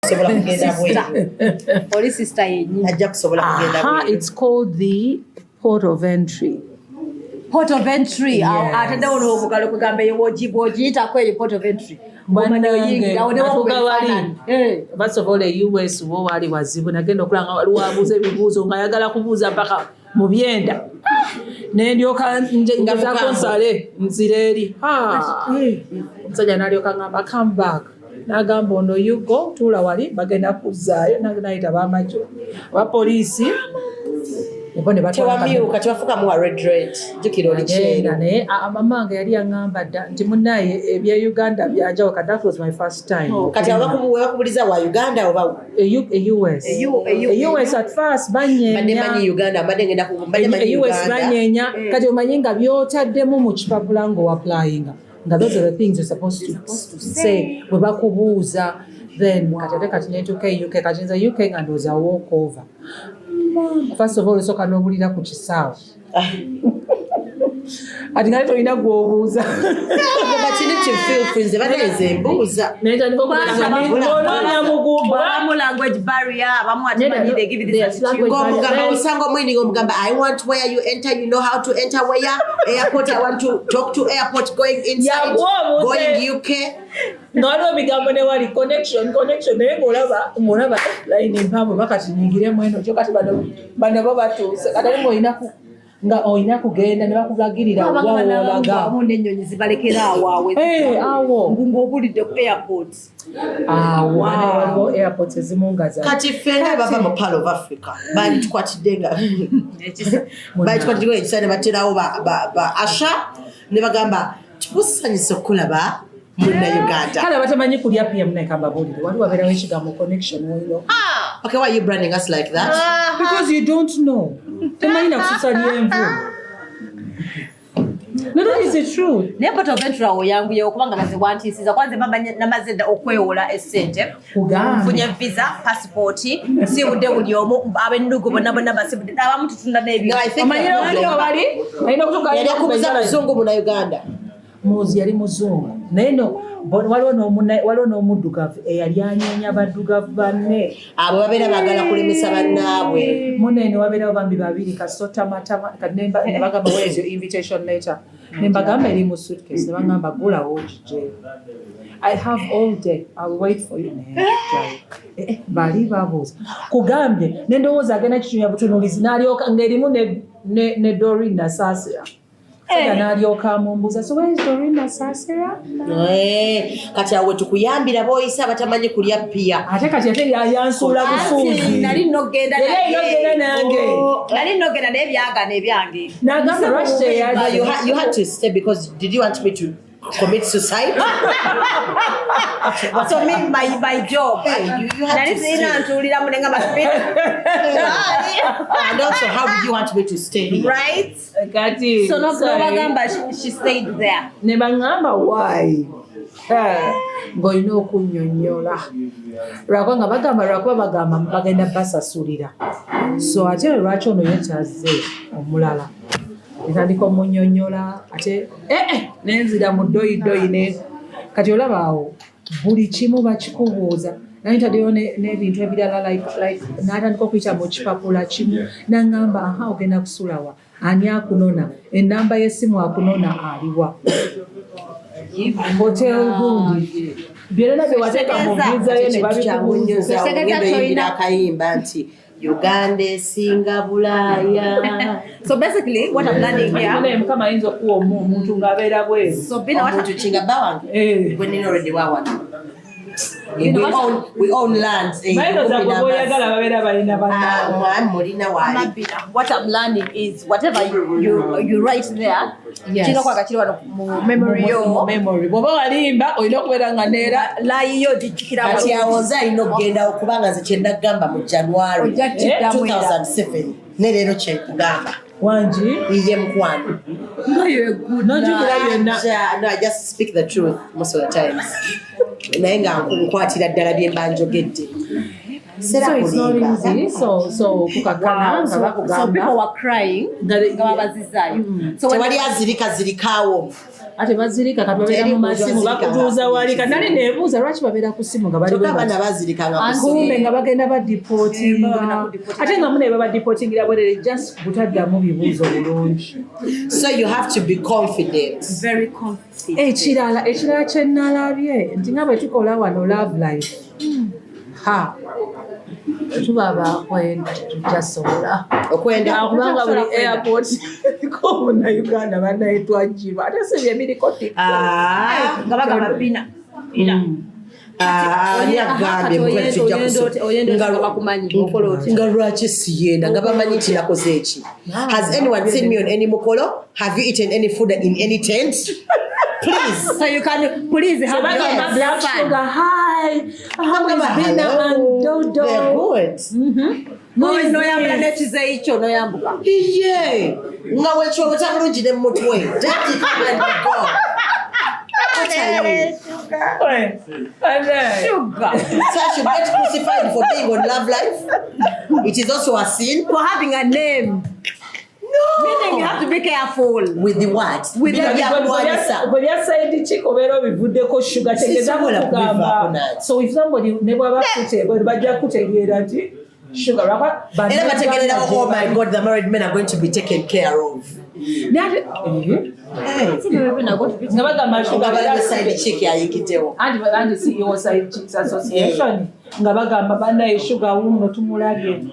kusobola kugenda bweru. Oli sister yenyi. Ajja kusobola kugenda bweru. It's called the port of entry. Port of entry. Atende ono obugalo kugamba yita kwe port of entry. First of all, US wo wali wazibu nagenda okulanga waliwo abuuza ebibuuzo nga ayagala kubuuza mpaka mu byenda. Nendyoka njaza konsale nzireri. Omusajja n'alyoka ngamba come back. N'agamba ono you go tuula wali bagenda kuzzaayo n'ayita b'amajjo abapoliisi. Tewamyuka tewafuka mu red jukira oli kyero naye mamange yali yaŋŋamba dda nti munnaye ebya Uganda byanjawo that was my first time. Kati abakubuliza wa Uganda oba US at first banyeenya Uganda US banyeenya kati omanyi nga byotaddemu mu kipapula ng'owapplyinga nga those are the things you're supposed to say bwe bakubuuza then kati netuuka UK kati nza UK nga ndooza walk over. First of all, soka nobulira ku kisaawe. Ati ngale tolina gwobuuza. Bakini feel free baneze mbuuza. Nenda ndiko kubaza mu language barrier abamu ati they give you this ngomugamba osango mwini ngomugamba I want where you enter, you know how to enter where airport, I want to talk to airport going inside going UK. Ngalo bigambo ne wali connection naye ngolaba line mpamvu bakati nyingire mweno kyo kati bano babatuuse kati nga oyina kugenda ne bakubagirira walaga mu nenyonyi zibalekera awawe awo ng'obulidde ku airport waliwo airport ezimungaza kati fenga bava mu Pearl of Africa bali tukwatidde nga ekisane baterawo ba Asha ne bagamba tukusanyisa okulaba muna Uganda. Kala batamanyi kulya PM ne kamba boli. Wali waberawo ekigambo connection oyo. Okay, why are you branding us like that? Because you don't know. Temanyi na kusali envu. No, that is the truth. Neport of entry yangu ye okubanga baze wantisiza kwanze baba namazenda okwewola essente. Funye visa, passport, si ude buli omu abendugo bonna basibude abamu tutunda n'ebyo. Amanyira bali. Ayina kutuka yali akubuza muzungu mu Uganda. Muzi yali muzungu naye no waliwo n'omuddugavu eyali anyeenya baddugavu banne abo babeera baagala kulemesa bannaabwe munene wabeerawo bambi babiri kasotamatama ne bagamba where is your invitation letter ne mbagamba eri mu suitcase ne bagamba gulawo okijjeyo I have all day I'll wait for you bali babuuza kugambye ne ndowooza agenda kitumya butunuulizi n'alyoka ng'erimu ne Doreen Nasaasira nalyoka mumbuza so where is Doreen Nasaasira kati awe tukuyambira boyisa batamanyi kulya pia ate kati yansula busuuzi nali nogenda nange n'ebyagana ebyange nagamba Russia you had to stay because did you want me to commit suicide? So mean my job. You had to stay. And also, how did you want me to stay here? Right? So no bagamba she stayed there. Nebangamba why? Ngoyina okunyonyola. Lwakubanga bagamba bagenda basasulira. So ate lwaki ono yekyaze omulala. Etandika omunyonyola ate nenzira mu doyidoyi ne kati olaba awo buli kimu bakikubuuza naye taddeyo n'ebintu ebirala like n'atandika okuyita mu kipapula kimu n'aŋŋamba ogenda kusulawa ani akunona ennamba y'essimu akunona aliwa hotel gundi byonna bye wateeka mu visa yo ne babikubuuza akayimba nti Uganda singa bulaya. So basically what I'm learning here mukama ayinza okuwa omuntu ng'abeera bweru so bina what tuchinga bawange when you already wawa we own lands what I'm learning is whatever you write there kino kwa kachiri wano memory boba walimba oyina okubeera nga neera layiyo dijjukira kati awoza alina okugenda okubanga nze kyenda kugamba mu January 2007 ne leero kyekugamba wanji iye mkwano no you're good no I just speak the truth most of the times naye nga nkwatira ddala bye mba njogedde So it's not easy. So kukakana so people were crying. So wali azirika zirikawo ate bazirika kati babeera mu masimu bakutuuza wali kati nali neebuuza lwaki babeera ku simu nga balikumbe nga bagenda badipootinga ate nga mune babadipootingira bwerere just butaddamu bibuuzo bulungi. So you have to be confident. Very confident. Ekirala kye nnalabye nti nga bwe tukola wano Love Life tuba abakwenda tetujjasobola okwenda kubanga buli airport ko munnayuganda bannaye twajjirwa ate si bye biriko nga bagamba bina nga lwaki siyenda nga bamanyi nti nakoze eki. Has anyone seen me on any mukolo? Have you eaten any food in any tent? Please. So you can please have a black sugar. Hi. Bina and Dodo. They're good. No yambula nekize ekyo no yambuka. Yeah. Nga wecho otabulungi ne mutwe. That is go. Sugar. So I should get crucified for being on Love Life. It is also a sin for having a name. No. Meaning you have to be careful. With the what? With the side chick obero bivuddeko sugar tegeza kugamba. So if somebody never bakute bajja kutegeera ati sugar rapa but oh my God, the married men are going to be taken care of. Side chick yayikitewo. And CEO Side Chicks Association nga bagamba bannaye sugar wuno tumulage.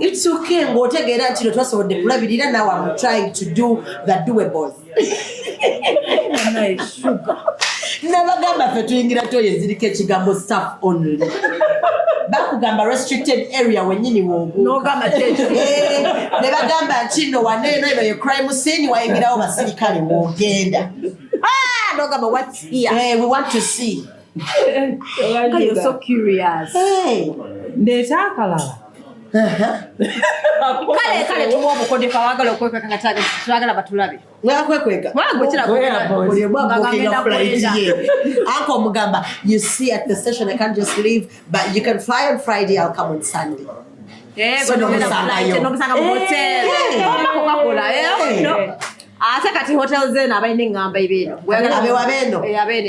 It's okay. Ngotegeera nti twasobodde kulabirira now I'm trying to do the doable. Nabagamba ffe tuyingira toye ziriko ekigambo staff only. Bakugamba restricted area wennyini wogamba ne bagamba kino waneeno eno ye crime scene wayingirawo basirikale wogenda. Nogamba what's here? We want to see. You're so curious. Ndeeta akalala. Kale tuwa obukodde kawagala okwekaka nga twagala batulabe. Mwakweka. Uncle Mugamba, you see at the station I can't just leave, but you can fly on Friday, I'll come on Sunday. So no hotel. Ate kati hotels zena abayine ngamba ibino.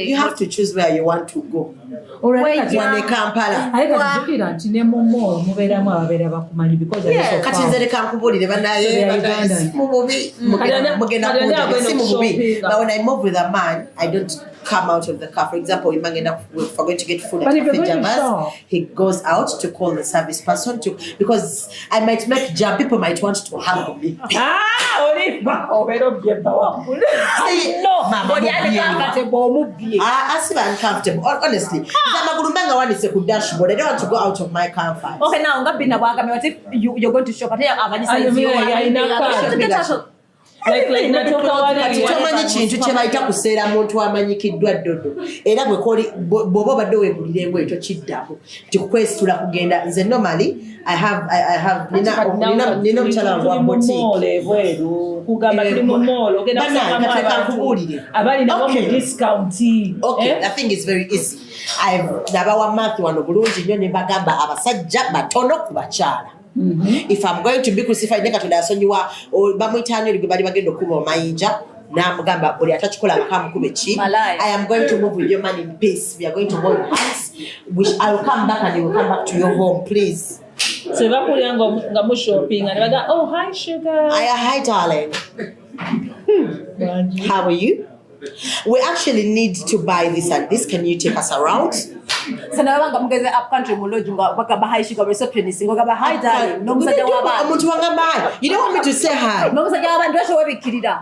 You have to choose where you want to go. Wane Kampala. Ayikajukira nti ne mu mall mubeeramu ababeera bakumanyi because kati nze leka nkubulire banaye mububi mugenda mububi. But when I move with a man, I don't come out of the car. For example, if we're going to get food at Cafe Jamas, he goes out to call the service person because I might make jam. People might want to hug me. Uncomfortable. Honestly, I don't want to go out of my comfort. Okay, now what if you're going to shop? Tomanyi kintu kye bayita kuseera muntu amanyikiddwa Dodo era bw'oba obadde weegulira engoye tokiddako nti kukwesitula kugenda nze normally I have nina omukyala wange wa boutique kugamba tuli mu mall ogenda kubuulire abalina mu discount. Okay, I think it's very easy. Nabawa math wano bulungi nnyo ne bagamba abasajja batono ku bakyala. If I'm going to be crucified, I am going to move with your man in peace. We are going to hold hands. I will come back and you will come back to your home, please. So shopping and oh hi sugar. Hi darling. How are you? We actually need to buy this and this. Can you take us around? So now I'm going up country mulojunga bakaba hi sugar receptionist ngogaba hi darling no musajja waba omuntu wangamba you don't want me to say hi no musajja waba ndwasho webikirira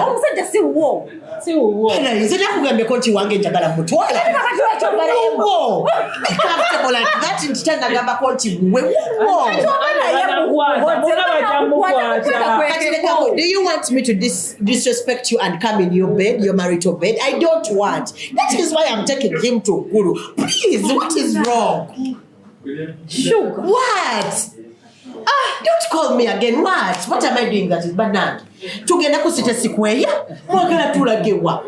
omusajja si wo nze nakugambye ko nti wange njagala mutwala comfortable like that nti nagamba ko nti do you want me to disrespect you and come in your bed, your marital bed? I don't want. That is why I'm taking him to Guru. Please, what is wrong? Sugar. What? Don't call me again. What am I doing that is banana? Tugenda kusita sikweya mwagala tulagewa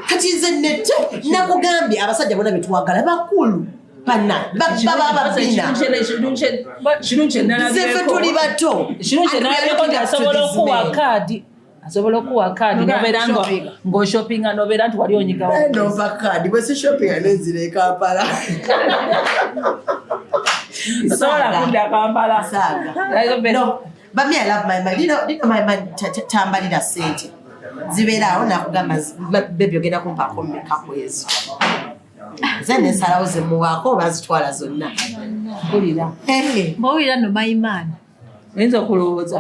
kati nze nete nakugambye abasajja bonna betwagala bakulu Pana baba bina Zefe tuli bato asobola okuwa kaadi nobeera ng'oshoppinga nobeera nti wali onyigawo nova kaadi bwe si shopping anezira e Kampala sobola kudda Kampala no but me I love my mind you know my mind tambalira sente zibeeraawo nakugamba bebi ogenda kumpaako mmekakwezi ze nesalawo zemuwaako oba zitwala zonna mpulira mbawulira no mayimaani oyinza okulowooza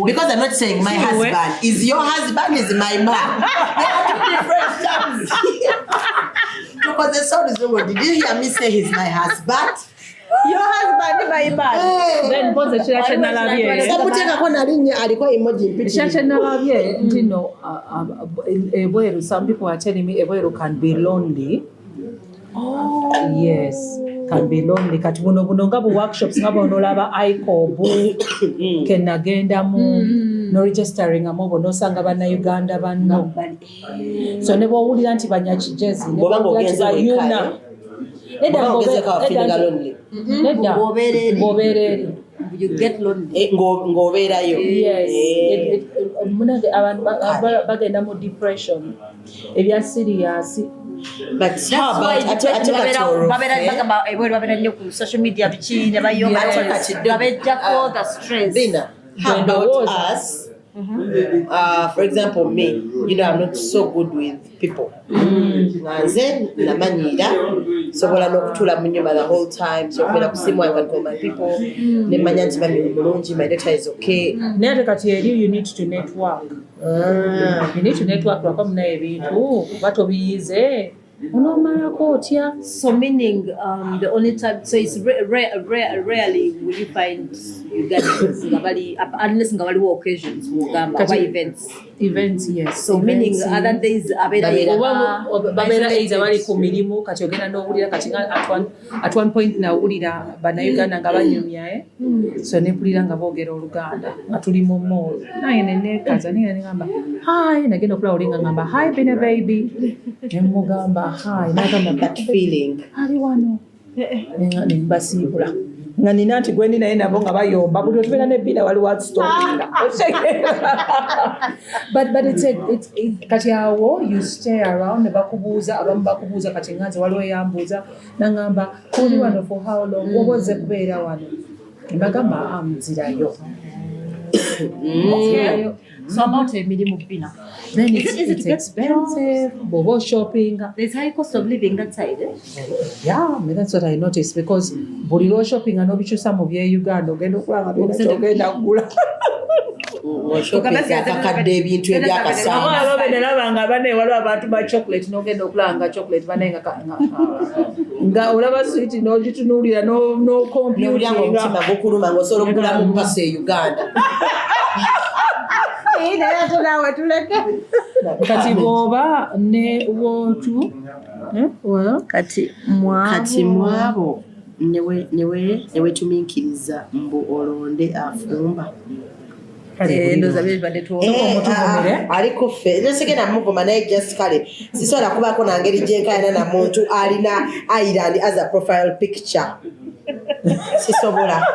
because I'm not saying my husband is your husband is my man they are two different terms because the sound is wrong. Did you hear me say he's my husband? Your husband my man then pose kira kyenalabye sakuteekako nalinnya aliko emoji kira kyenalabye nti no ebweru some people are telling me ebweru can be lonely. Yes, can be lonely. Kati buno nga bu workshops nga bonolaba ICOB kenagendamu no registering amobo nosanga bana Uganda banno so ne bowulira nti banyakijezi ne bowulira nti bayuna you get lonely ng'obeerayo munange abantu bagenda mu depression ebya serious. But how about social media how about us? For example, me, you know, I'm not so good with people. Then namanyira sobola n'okutula mu nyumba the whole time so kubera kusimu I can call my people nemanya nti bami bulungi my data is okay. Naye kati you need to network. You need to network lwako muna ebintu batobiyize unomalako otya. So meaning the only time so it's rarely will you find Ugandans unless nga waliwo occasions mugamba by events yes so meaning other days babeera either bali ku mirimu kati ogenda n'owulira kati at one point nawulira bannayuganda nga banyumya so nepulira nga boogera Oluganda nga tuli mu mall naye nenekaza naye nengamba hi nagenda okulaba olinga ngamba hi bine baby nemugamba hi nagamba that feeling ali wano nembasiibula nga nina nti gwendi naye nabo nga bayomba buli otubeera nebbira wali watstopinga but it's kati awo you stay around nebakubuuza abamu bakubuuza kati nganze waliwo yambuuza nangamba oli wano for how long woboze kubeera wano mbagamba nzirayo. So about emirimu bina then it's expensive bobo shopping there's high cost of living that side yeah that's what I noticed because buli lo shopping anobichusa mu bye Uganda ogenda okulanga ogenda kugula kakadde ebintu ebyakasanga benalabanga bane waliwo abantu ba chocolate nogenda okulanga chocolate banenga nga olaba sweet n'ogitunuulira no computer omutima gukuluma ng'osobola okugula mu mpasa e Uganda kati bwoba ne wotu kati mwabo newe tuminkiriza mbu olonde afumba aliko ffe nesigenda muvuma naye just kale sisobola kubaako nangeri gyenkayana na muntu alina Ireland as a profile picture sisobola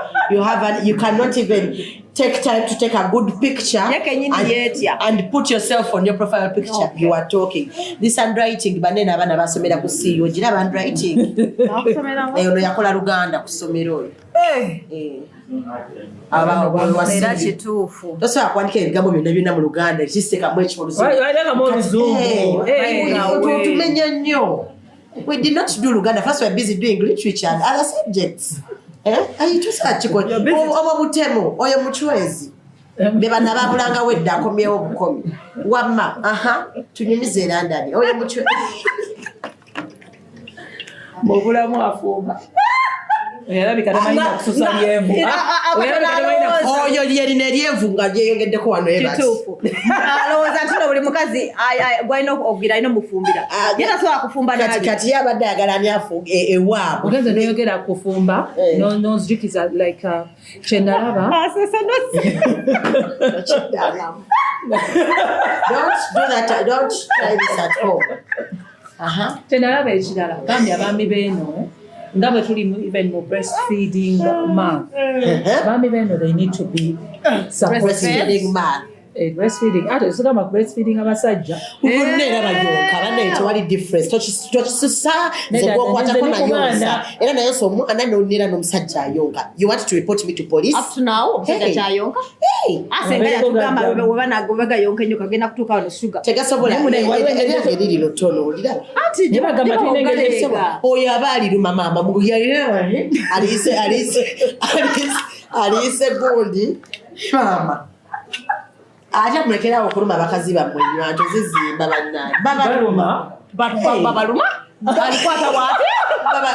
you cannot even take time to take a good picture and put yourself on your profile picture. Okay. You are talking this handwriting banene abana basomera ku CEO gira handwriting ono yakola Luganda ku somero era kituufu tosobola kuwandika ebigambo byonna mu Luganda kisekamu Omuzungu tumenya nnyo. We did not do Luganda. First, we were busy doing literature and other subjects. Etuse obo butemu oyo muchwezi beba nababulanga wedda akomyewo obukomi wamma tunyumize London oyo muchwezi mubulamu afumba oyalabika tamanyi kususa lyenvu oyo lyerina eryenvu nga lyeyongeddeko wano kituufu alowooza nti no buli mukazi gwalina okugira alina omufumbira ye tasobola kufumba kati yabadde ayagala ani afuga ewaabwe ogenza neyogera kufumba nonzijukiza like kyenalaba don't try this at home kyenalaba ekirala bambi abaami beeno nga bwe tuli even mu breastfeeding month bambi beno they need to be breastfeeding month. Breastfeeding ate tusogamba breastfeeding abasajja neera bayonka banaye tewali difference tokisusa zegwokwatako nayonsa era nayonsa omwana nonera n'omusajja ayonka. You want to report me to police? Up to now omusajja kyayonka asenga yatugamba webanagobaga yonka ennyo kagenda kutuuka wano sugar tegasobola engeri lino tono olira ati nebagamba tulina oyo aba aliruma maama muguyalirawane aliyise gundi maama aja mulekerawo okuluma abakazi bammwe nywanto zizimba bannaye babaluma alikwata wapi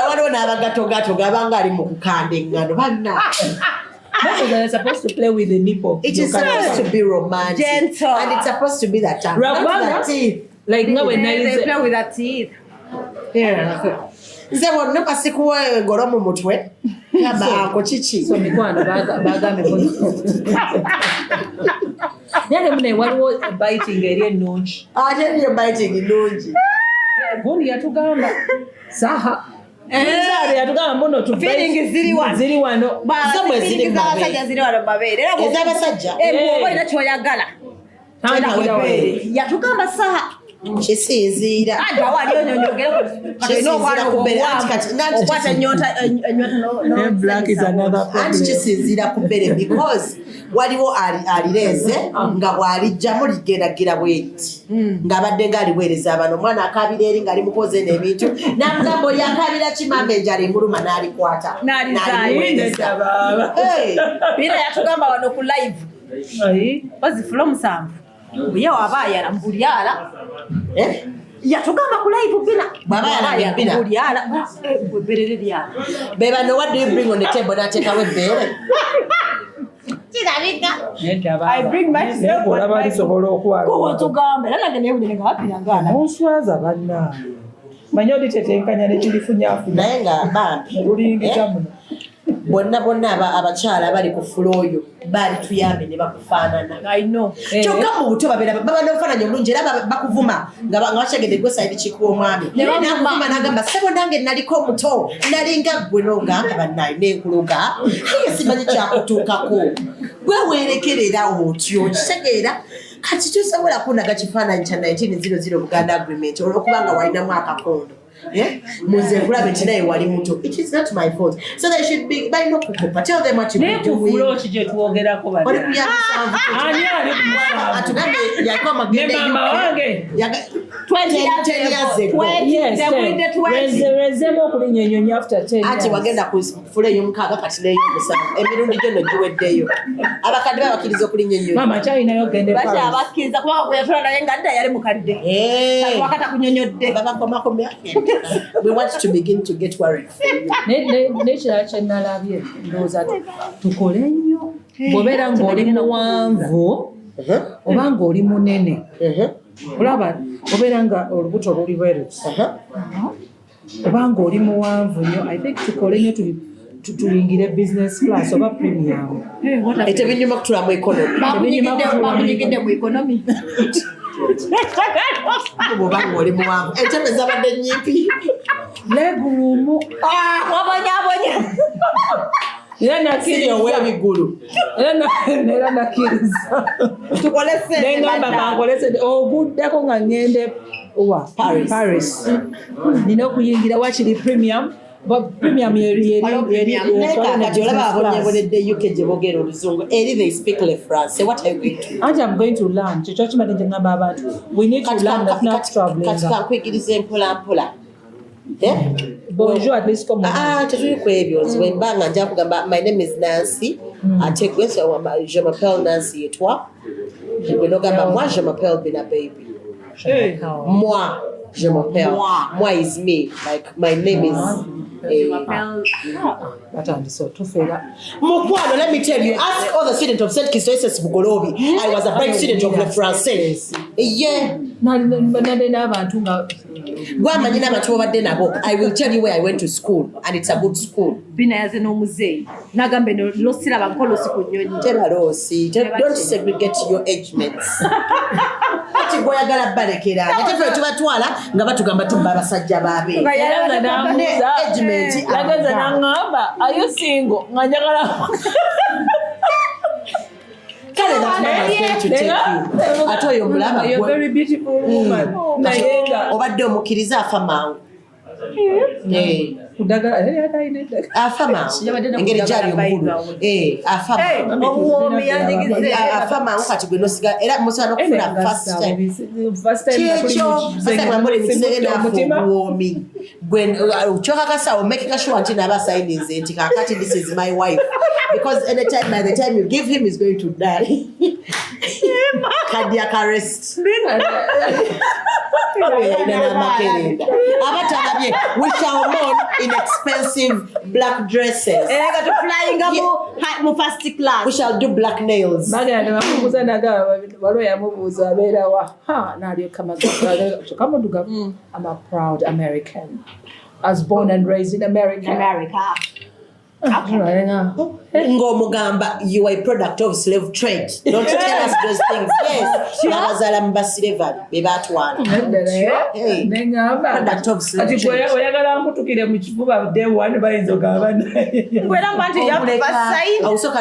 waliwo n'abagatogato gabanga ali mu kukanda eŋŋano bannaye. They're supposed to play with the nipple. It is supposed to be romantic. Gentle. And it's supposed to be that time. Not teeth. Like now when they play with that teeth. Yeah. Nze wonna kasikuwa ngolo mu mutwe yaba ako chichi. So mikwano bagambe Nyange mune waliwo biting eri ennungi. Ate niyo biting ennungi. Gundi yatugamba saha yatugamba mbuno ziri wano abasajja ziri wano mabeere ez'abasajja oba olina kyoyagala yatugamba saha kisinziira anti kisinziira ku bbere because waliwo alireeze nga bw'alijjamu ligendagera bweti ng'abadde ng'aliweereza abano omwana akabira eri ng'ali mukoze n'ebintu namugamba oyo akabira kimamba enjala enguluma n'alikwata n'aliweereza bira yatugamba wano ku live bazifula omusanvu ye waba ayala mbulyala yatugamba ku live bina bwaba ayala bina mbulyala berere lyala beba no what do you bring on the table n'ateekawo ebbeere I bring myself what tugamba era nange nebunene nga bapirangana onswaza banna manyi oditetenkanya nekirifunyafunya naye nga bambi oluyingiza muno bonna abakyala abali ku fulo oyo bali tuyambe ne bakufaanana kyokka mu buto baba n'obufaananyi obulungi era bakuvuma nga bakyagedde gwe sayidi kiku omwami nakuvuma n'agamba sebo nange naliko omuto nalinga gwe n'ogamba bannaye n'enkuluga aye simanyi kyakutuukako gwe weerekerera otyo kitegeera kati tosobola kunaga kifaananyi kya 1900 Buganda Agreement olwokubanga walinamu akakondo muze kulabe tinaye wali muto. It is not my fault. So they should be by no kukupa. Tell them what you be doing. Nekufulo kije tuogerako bali. Ani ali kumusanga. Atugambe yakoma magende. Mama wange. 20 years ago. Yes. Rezemo kulinyenyonya after 10 years. Ati wagenda ku fulo y'omukaaga kati leyo musanga. Emirundi gyono giweddeyo. Abakadde bakiriza kulinyenyonya. Mama china yogende pale. Bacha abakiriza kuba kuyatola naye nga dda yali mukadde. Kati wakata kunyonyodde. Baba komako myake. We want to begin to get worried. Nekirala kyenalabye ndowooza tukole nnyo bw'obeera ng'oli muwanvu oba ng'oli munene olaba obeera nga olubuto luli bwerutsi oba ng'oli muwanvu nnyo I think tukole nnyo tuyingire business class oba premium tebinyuma kutula mu economy bakunyigidde mu economy bw'obanga oli muwanvu entebe zabadde nnyimpi legurumu wabonyabonya era nakirizaowebigulu era nakiriza nengamba bankolese oguddeko nga ngende wa Paris nina okuyingira wakiri premium premium kati olaba abonyebonedde UK gye boogera oluzungu eri they speak le France. What are you going to do? Anti I'm going to learn kyekyo kimadde nje ngamba abantu we need to learn that not traveling kati kankuyigiriza empolampola bonjour at least comme tetuli ku ebyo nziwe mbanga nja kugamba my name is Nancy ate gwe je m'appelle Nancy et toi gwe nogamba moi je m'appelle Baibe moi je m'appelle moi is me like my name is batandise otufera mukwano. Let me tell you, ask all the students of St. Kistoises Bugolobi. I was a bright student of Le Français. Yeah. n'abantu nga Gwamanyi n'abantu babadde nabo. I will tell you where I went to school and it's a good school. Bina yaze n'omuzeeyi n'agamba eno losiraba nkolosi ku nnyonyi Tebalosi. Don't segregate your age mates. Kati gw'oyagala balekera ate ffe tubatwala nga batugamba tubba abasajja baabe. Age entertainment. Yageza nangamba, are you single? Ngajagala. Kale that man is going to take you. I told you, Mulama, you're a very beautiful woman. Obadde omukiriza afa mangu. Afa mangu. Engeri gyali omukulu. Afa mangu. Afa mangu kati gwe nosiga era musobola n'okufuna first time. Kyekyo mwambole emisege n'afa obwomi. Gwe kyokakasa omekeka sure nti naaba sayinize nti kakati this is my wife. Because anytime, by the time you give him, he's going to die. Cardiac arrest. We shall mourn in expensive black dresses. First class. We shall do black nails. I'm a proud American. I was born and raised in America. Ngomugamba, you are a product of slave trade. Don't tell us those things. Yes. Abazala mbasirevad bebatwana. Hey. Product of slave trade. Oyagala mputukire mu kifuba day one bayinza ogabana. Gwera mbanti ya basai. Also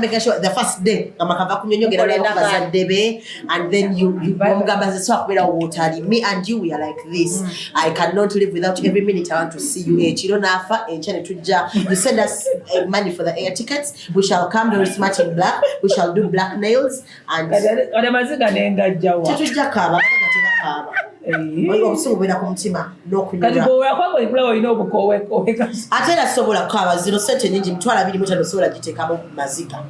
make sure the first day amakava kunyonyogera bazadde be, and then you ngomugamba ziswa kubera water. Me and you, we are like this. I cannot live without every minute I want to see you. Chiro nafa enchane tujja. You send us money for the air tickets. We shall come very smart in black. We shall do black nails and adamaziga nengajawa. Tetujja kaba kaba. Obusungu bwera ku mutima n'okunyuma. Kati bwe yakwago ibula olina obukowe kasi. Ate era sobola kaba zino sente nyingi mitwala 25 sobola giteekamo maziga.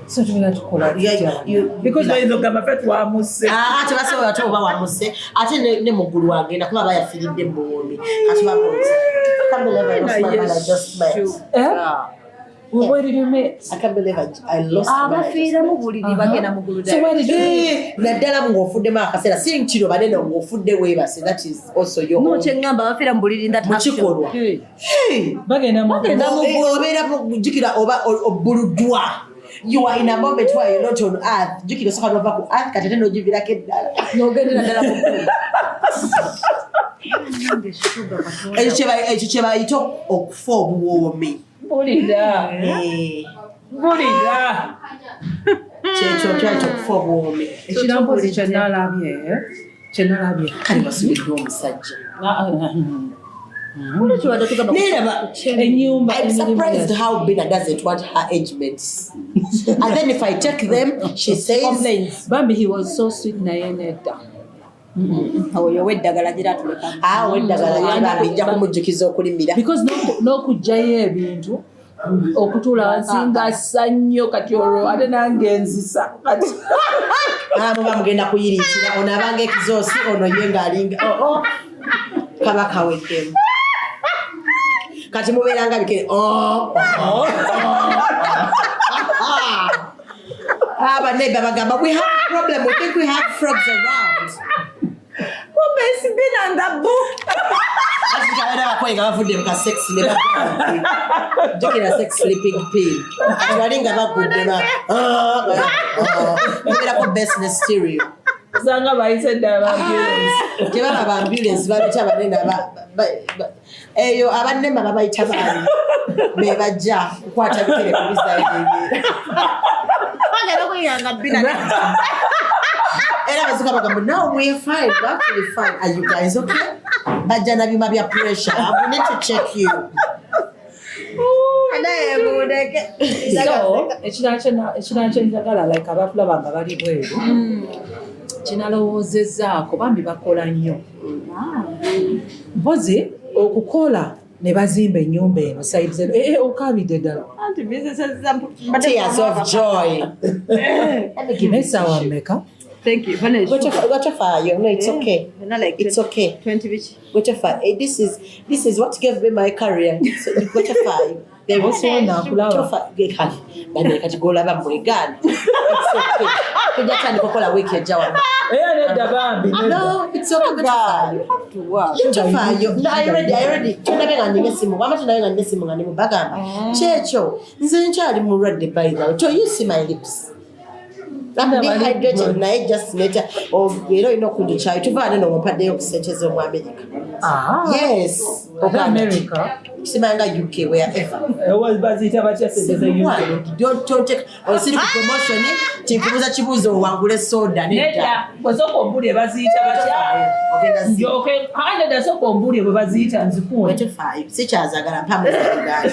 So tuna tukola because bayinza okugamba ffe twamuse. Ate basobola ate oba wamuse ate ne muggulu wagenda kuba bayafiridde mu buwumbi kati bamuze. I can't believe I lost my man I just met. Where did you meet? I can't believe I lost my man. So where did you meet? Naddala ng'ofuddemu akaseera si nkiro banene ng'ofudde weebase, that is also your no kyengamba bafira mbuliri nda mukikolwa bagenda mu obeera jukira oba obbuluddwa. You are in a moment where you're not on earth. Jukira soka nova ku earth kati teno jivirako eddala n'ogendera ddala mu ggulu. Ekyo kye bayita okufa obuwoomi. Bulira. Kyekyo kyakyo okufa obuwoomi. Ekirambuzi kyenalabye kale basubidde omusajja. I'm surprised how Bina doesn't want her age mates. And then if I take them, she says Bambi, he was so sweet naye nedda. Weddagala gira tuleka. Weddagala Bambi nja kumujjukiza okulimira. Because n'okugyayo ebintu okutuula wansi ng'assa nnyo kati olwo ate nange nzisa kati. Muba mugenda kuyiriikira ono abanga ekizoosi ono ye ng'alinga kabaka weddemu. Kati mubeeranga bikere neighbor bagamba we have a problem, we think we have frogs around. It's been on the book. Bavudde mu sex ne bakira sex sleeping pill. Abalinga bagudde ko business stereo. Zanga bayise dda ambulance. Tebaba ambulance babita banene eyo abanemba babayita baali be bajja kukwata bikere ku bizaayenge. Bagenda kuyanga bina. Era bazuka bagamba now we are fine, we're actually fine. Are you guys okay? Bajja na bima bya pressure. I need to check you. So, ekirala kyenjagala like abatulaba nga bali bweru kinalowoozezaako bambi bakola nnyo. Mpozi okukola ne bazimba ennyumba eno sayizi eno okaabidde ddala. Tears of joy. Nesaawa mmeka? Thank you. What fire? No, it's okay. It's okay. 20 which? What fire? This is what gave me my career. So what fire? They was one now. Bani kati gola ba mwegana. It's okay. Kujja tani kokola wiki ejawa. No, it's okay. You have to work. I already. Tunabenga ndesimu. Mama tunabenga ndesimu ngani mubagamba. Checho. Nze nchali mu red by the. So you see my lips. I'm dehydrated naye just later era ino kudichayo tuvane no mpadde yo kusenteze mu America. Yes, America. Simanga UK wherever. Bazita batya sente za UK. Don't take osiri ku promotion tinkubuza kibuzo wangule soda nedda bwesooka ombulye baziyita batya njoke kale nedda sooka ombulye bwe baziyita nzikuwe sikyazagala mpamu zauganda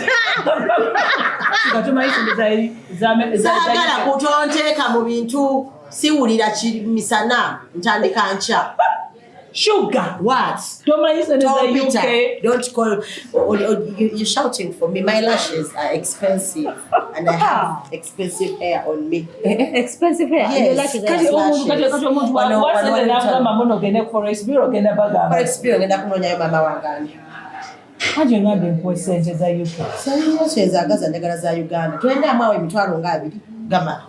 saagala kutonteeka mu bintu siwulira misana ntandika nkya Sugar. What? Don't UK. Don't call. You're shouting for me. My lashes are expensive, and I have expensive hair on me. Expensive hair. Yes. Your lashes are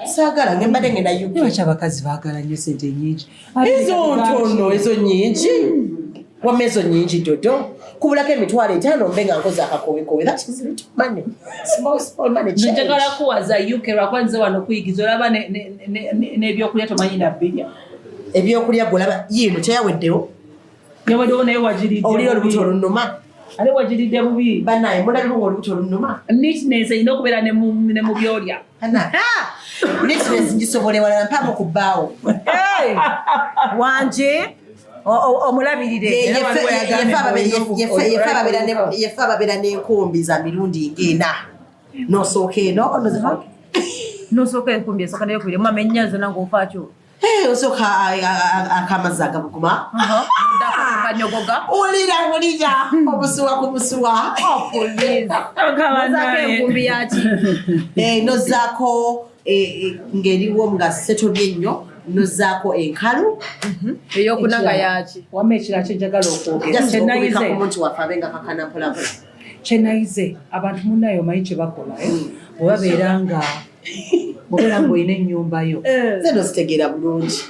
sagala ngembadde ngenda yuko abakazi baagala nnyo sente nyingi ezo ntono ezo nyingi wamma ezo nyingi dodo kubulako emitwalo 5 mbe nga nkoze akakowekowe that is little money small money njagala kuwaza UK lwakwanze wano kuyigiza olaba n'ebyokulya tomanyi nabbirya ebyokulya golaba yino teyaweddewo yaweddewo naye wagiridde oli olubuto olunuma ale wagiridde bubi banaye mulabiko ngaolubuto olunuma neatness erina okubeera ne mu byolya neatness ngisobole walala mpamo ku bbaawo wanje omulabirire yefe ababeera n'enkumbi za mirundi ng'ena nosooka eno nosooka enkumbi esooka nayokubiri mama ennyanza nange ofaakyo osooka akamazzi agabuguma kanyogoga ulira obusuwa ku busuwa enkumbi yaki nozaako ng'eriwo nga setobye ennyo nozaako enkalu eyokunanga yaki wamma ekira kyenjagala okwogera omuntu waffe abenga kakana mpolapola kyenayize abantu munnaye omanyi kye bakola obabeera nga obeera ng'olina ennyumba yo ze nozitegeera bulungi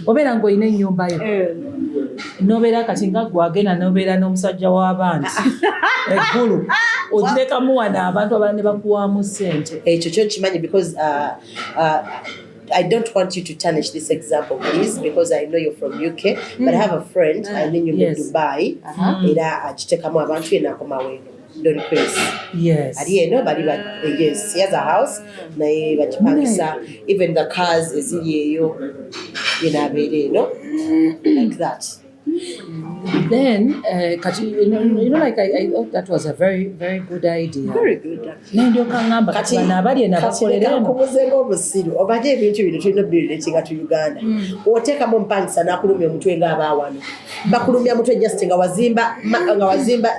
obeera ng'olina ennyumba yo nobeera kati nga gwagenda nobeera n'omusajja w'abaana eggulu ogirekamu wana abantu abalala ne bakuwaamu ssente ekyo kyo kimanyi because I don't want you to tarnish this example, please, because I know you're from UK, but I have a friend, I know you're in Dubai, era agitekamu abantu yena akomaweeno. Don't quiz. Yes. Yes, he has a house. Naye bakipangisa. Even the cars eziriyo like that. Then, like I thought that was a very, very good idea. Very good. Ndio kangamba kati nabali nabakolera kubuzenga obusiru obadde ebintu bino tulina biretinga tu Uganda oteka mu mpangisa nakulumya omutwe nga abawano bakulumya mutwe just nga wazimba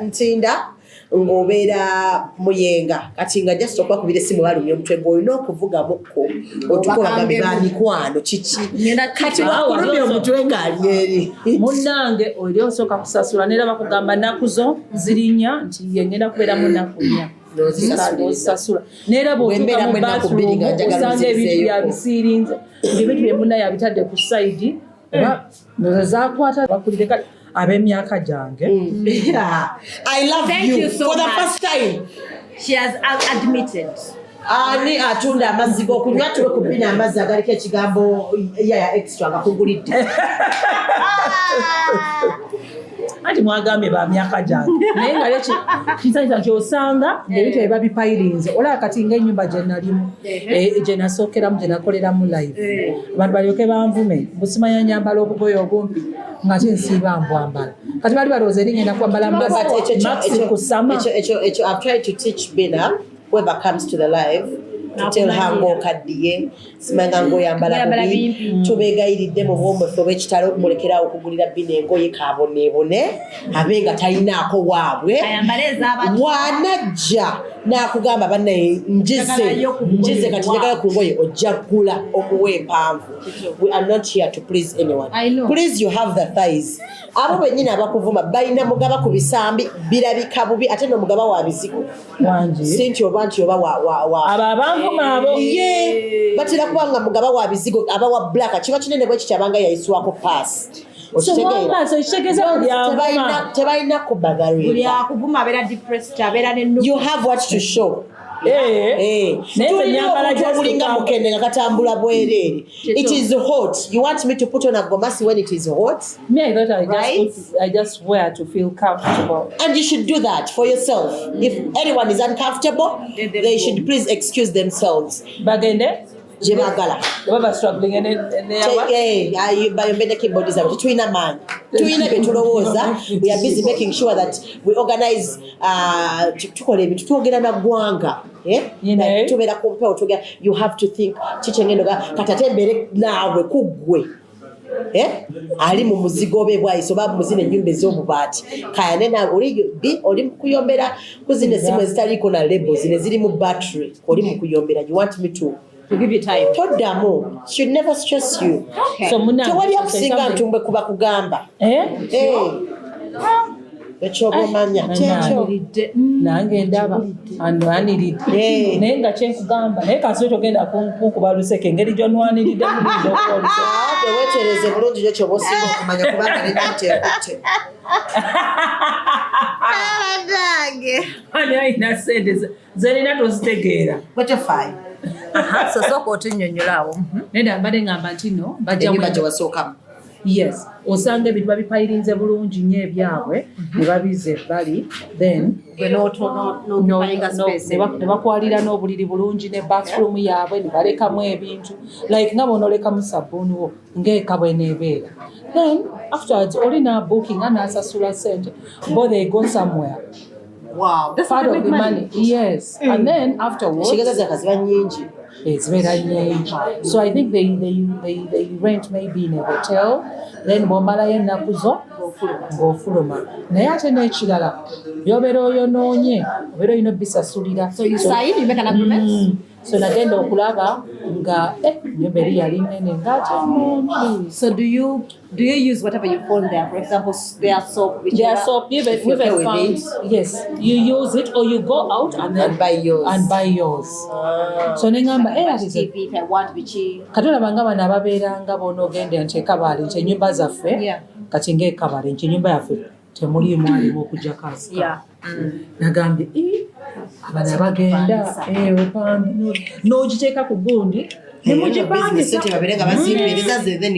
ntinda ngobeera muyenga kati nga just okuba kubira essimu balumya omutwe ng'olina okuvuga mukko otukola bamikwano kiki kati wakulumya omutwe ng'ali eri munnange oli osooka kusasula neera bakugamba nnaku zo zirinya nti yengenda kubeera mu nnaku nnya nosasula neera bw'otuuka mu bathroom osanga ebintu byabisiirinze ebintu bye munnaye abitadde ku sayidi oba nozakwata bakulire kale ab'emyaka gyange I love you for the first time. She has admitted. Ani atunda amazzi g'okunywa tuwe ku bina amazzi agaliko ekigambo yaya extra nga kugulidde. Anti mwagambye ba myaka gyange naye nga leki kinsanyisa nti osanga ng'ebintu bye babipayirinze olaba kati ng'ennyumba gye nalimu gye nasookeramu gye nakoleramu live abantu balyoke banvume busimanya nyambala obugoye obumpi nga kyensiiba mbwambala kati bali balowooza eri ngenda kwambala maxi ku sama. I've tried to teach Bina whoever comes to the live to tell her ng'okaddiye simanga ng'oyambala bubi tubeegayiridde mu bwomwefe obw'ekitalo okumulekerawo okugulira Bina engoye kaboneebone abe nga talinaako waabwe bw'anajja n'akugamba bannaye njize kati njagala ku ngoye ojja ggula omuwa empanvu. We are not here to please anyone. Please you have the thighs. Abo bennyini abakuvuma balina mugaba ku bisambi birabika bubi ate n'omugaba wa bizigo sinti oba nti oba abo abanvuma abo batera kubanga mugaba wa bizigo aba wa black kiba kinene bwe kikyabanga yayiswako pass tebalina kubagaringa. You have what to show. It is hot. You want me to put on a gomasi when it is hot? Me, I thought I just wear to feel comfortable. And you should do that for yourself. If anyone is uncomfortable, they should please excuse themselves. Bagende? Jebagala. Baba struggling and we are busy making sure that we organize you have to think ali mu muzigo be bwayiso babumuzine ennyumba ez'obubaati kayane na oli mu kuyombera kuzine simu ezitaliko na labels zine ziri mu battery oli mu kuyombera. You want me to give you time. Toddamu should never stress you. Okay. So tewali akusinga ntumbwe kuba kugamba ekyobumanya kyekyo nange ndaba andwaniridde naye nga kyenkugamba naye kasi togenda kunkuba luseke engeri gyonwaniridde weetereze bulungi kyo kyoba osinga okumanya kubanga nenakyeekutte ani ayina sente zerina tozitegeera wetefayo sosooka otunnyonnyolaawo naye mbadde ngamba nti no ennyumba gye wasookamu. Yes, osanga ebintu babipayirinze bulungi nnyo ebyabwe ne babiza ebbali then ne bakwalira n'obuliri bulungi ne bathroom yaabwe ne balekamu ebintu like nga bonoolekamu sabbuuni wo ng'eka bweneebeera then afterwards olina booking anaasasula sente bo they go somewhere. Wow, that's part of the money. Yes, and then afterwards it's very so I think they rent maybe in a hotel then bombala yennaku zo ng'ofuluma naye ate n'ekirala byobeera oyonoonye obeera olina bisasulira so nagenda okulaba nga ennyumba eri yali nnene ng'akyennungi. So do you use whatever you found there? For example, their soap, even found, yes, you use it or you go out and then buy yours. So nengamba if I want bichi katulaba nga bano ababeeranga bonoogende nti ekabali nti ennyumba zaffe kati ng'ekabali nti ennyumba yaffe temuliimu alimu okujja kasi nagambye abana bagenda n'ogiteeka ku gundi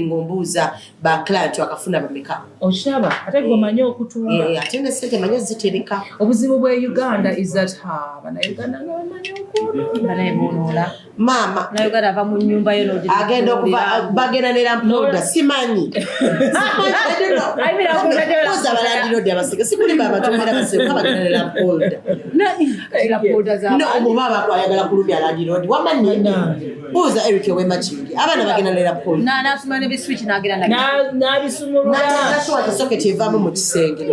ngombuuza baclant akafuna bameka oshaba ate gomanyi okutunga ate ne sente manyi zitereka. Obuzibu bwe Uganda is that bannayuganda nga bamanyi banayemonoola maama nayuganda ava mu nnyumba yo agenda okuva bagenda ne lampoda simanyi oza balandiroodi abasika sikulimba abatomera baseka bagenda ne lampoda omuba bakwayagala kulumya landiroodi wamanyi buuza Eric Owemakingi abaana bagenda ne lampoda n'asuma ne biswitch n'agenda n'abisumulula soketi evaamu mu kisenge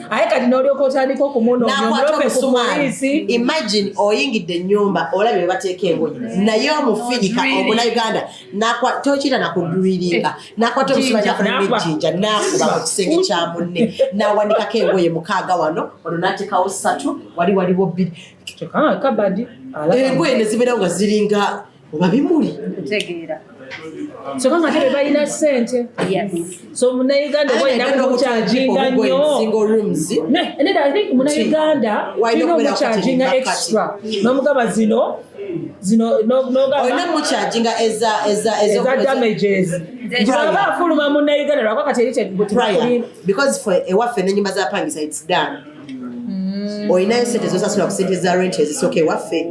aye kati n'olyoka otandika okumunoonya ku poliisi. Imagine oyingidde ennyumba olabye bye bateeka engoye naye omufirika omunayuganda tokira nakudduliringa nakwata omusumanya afuna n'ejjinja n'akuba mu kisenge kya munne n'awandikako engoye 6 wano n'ateekawo 3 wali waliwo 2 kabadi engoye ne zibeerawo nga ziringa oba bimuli kutegeera so nga tebe balina ssente. So munnayuganda walina kumucharginga nnyo single rooms and I think munnayuganda olina omucharginga extra n'omugamba zino olina mucharginga eza damages aba afuluma munnayuganda lwakwa kati eri because for ewaffe n'ennyumba zapangisa it's done. Olinayo sente zosasula ku sente za rent ezisooka ewaffe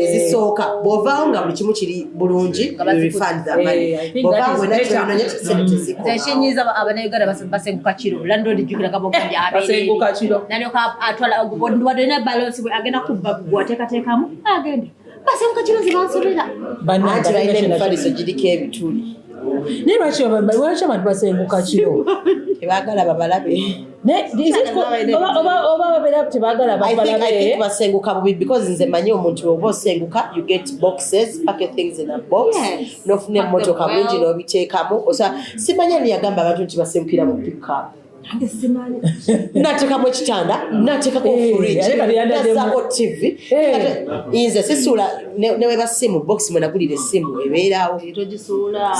ezisooka bw'ovaawo nga buli kimu kiri bulungi refund the money bw'ovaawo enakyononya sente teziko ekinyiza abanayuganda basenguka kiro landlord jjukira kabogambye basenguka kiro nalyoka atwala wadde balance bwe agenda kubba gwateekateekamu agenda basenguka kiro zibansobera anti balina emifaliso giriko ebituli naye lwaki abantu basenguka kiro tebaagala babalabe oba babeera tebaagala babalabe. I think basenguka bubi because nze manyi omuntu oba osenguka you get boxes packet things in a box nofuna emmotoka bulungi n'obiteekamu simanyi ani yagamba abantu nti basengukira mu pickup Natekamu ekitanda, natekako fridge, nasako TV. Inze sisula newe basimu box mwe nagulira essimu ebeerawo.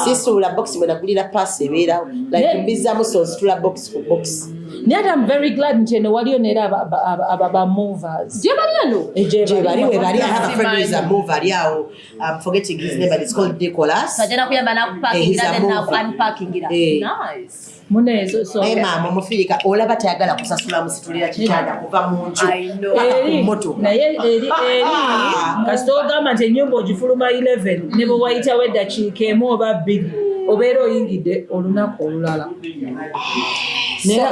Sisula box mwe nagulira pass ebeerawo. Like mbizamu so situla box ku box. I'm very glad nti eno waliyo neera aba movers. Je bali we bali. I have a friend who is a mover aliawo. I'm forgetting his name, but it's called Nicholas. Sajana kuyamba na parking na unpacking ira. Nice. Munezo so mama mufirika olaba tayagala kusasula musitulira kitanda kuva mu nju moto naye eri kasito gamba nti ennyumba ogifuluma 11 ne bwe wayitawo eddakiika emu oba bbiri obeera oyingidde olunaku olulala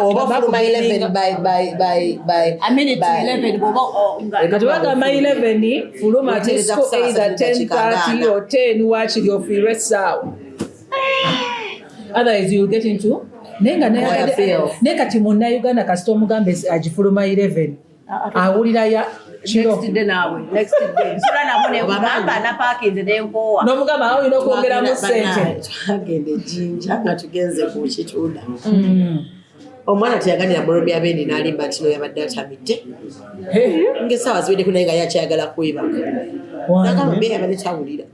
oba fuluma 11 by a minute 11 kati bagamba 11 fuluma tisco either 10:30 or 10 wakiri ofiirwe essaawa otherwise you'll get into naye kati munnayuganda kasita omugambe agifuluma 11 awulira ya n'omugamba awo olina okwongeramu ssente agende jinja nga tugenze ku kitunda omwana teyaganira mulobi abendi n'alimba nti noyabadde atamidde ngaessaawa ziweddeko naye nga yakyayagala kwebaka nagamba mbe yabadde tawulira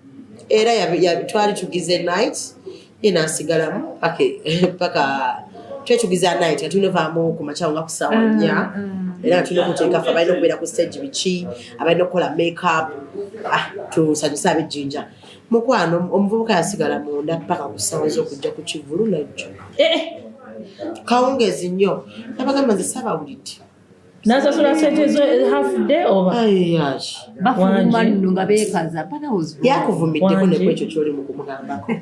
era twali tugize night yenasigalamu paka twetugiza night nga tulina ovaamu ku makyawo nga ku ssaawa 4 era nga tulina okuteekafe abalina okubeera ku stage biki abalina okukola makeup tusanyusa ab'ejjinja mukwano omuvubuka yasigala munda paka ku ssaawa z'okujja ku kivulu najjo kawungezi nnyo nabagamba nze saabawulidde nasasula sente zo half day over bafuluma nno nga beekaza yakuvumiddeko nekwekyo kyoli mu kumugambako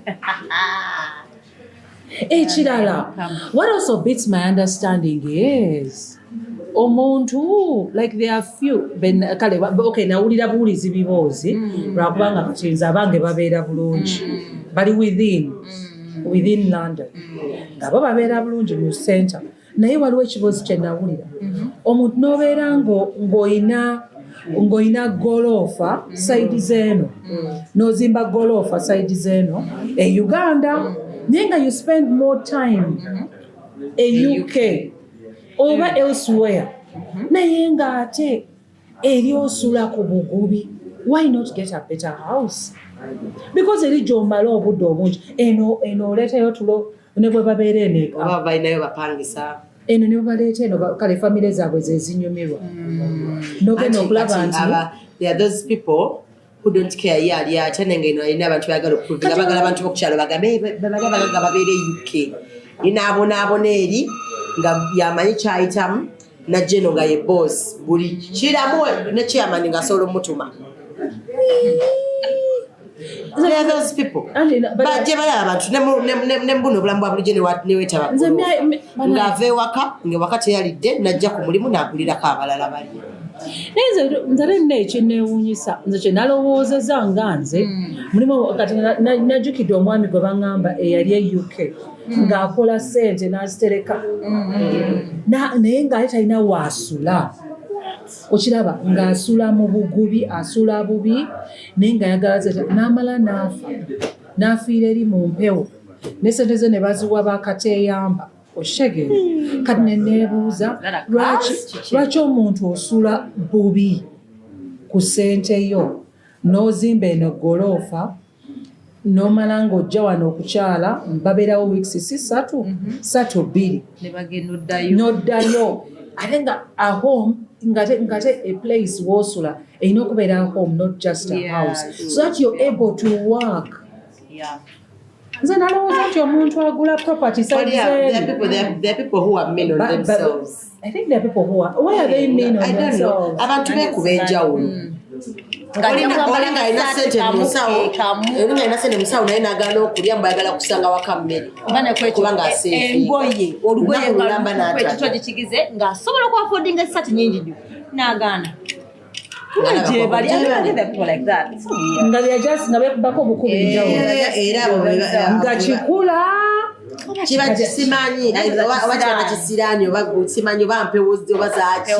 ekirala what also beats my understanding is omuntu like there are few kale okay nawulira buwulizi biboozi lwakubanga kakinza abange babeera bulungi bali within London nga bo babeera bulungi mu center naye waliwo ekiboozi kye nawulira omuntu n'obeera ng'oyina golofa saidi zeeno n'ozimba golofa saidi zeeno e Uganda naye nga you spend more time e UK oba elsewhere naye ng'ate eri osula ku bugubi why not get a better house because eri gy'omala obudde obungi eno oleetayo tulo ne bwe babeera eneeka balinayo bapangisa eno ne baleeta eno kale famire zaabwe zezinyumirwa nogenda okulaba nti there are those people who don't care yali ate nenga eno alina abantu bayagala okuvinga bagala abantu bokukyalo bagambe bagala babeere UK inaabonaabona eri nga yamanyi kyayitamu najja eno nga ye boss buli kiramu ne chairman nga asobola omutuma there are those people bajje balaba abantu ne mbuno obulamu bwa bulijjo newetaba ng'ava ewaka ng'ewaka teyalidde najja ku mulimu n'agulirako abalala bali naye nze nina ekinneewuunyisa nze kye nalowoozeza nga nze mulimu kati najjukidde omwami gwe baŋŋamba eyali e UK ng'akola ssente n'azitereka naye ng'ate talina waasula okiraba ng'asula mu bugubi asula bubi naye nga yagalaza n'amala n'afiira eri mu mpewo ne ssente ze ne baziwa bakateeyamba oshegere kati neneebuuza lwaki omuntu osula bubi ku ssente yo n'ozimba eno goloofa n'omala ng'ojja wano okukyala babeerawo wiiki ssatu bbiri n'oddayo ate nga ahome ngate a place w'osula erina okubeera home not just a house so that you're able to work nze nalowooza nti omuntu agula property there are people who are mean on themselves. I think there are people who are why are they mean on themselves? Abantu beekuba enjawulo olinga alina ssente musawo naye n'agaana okulya mbu ayagala kusanga waka mmere kubanga engoye olugoye ngakitogikigize ng'asobola okuafodinga essati nyingi nnyo n'agaana nga nga bekubako obukubi enjawulo nga kikula kiba kisimanyi oba kiba kisiraani oba simanyi oba mpewozi oba zaaki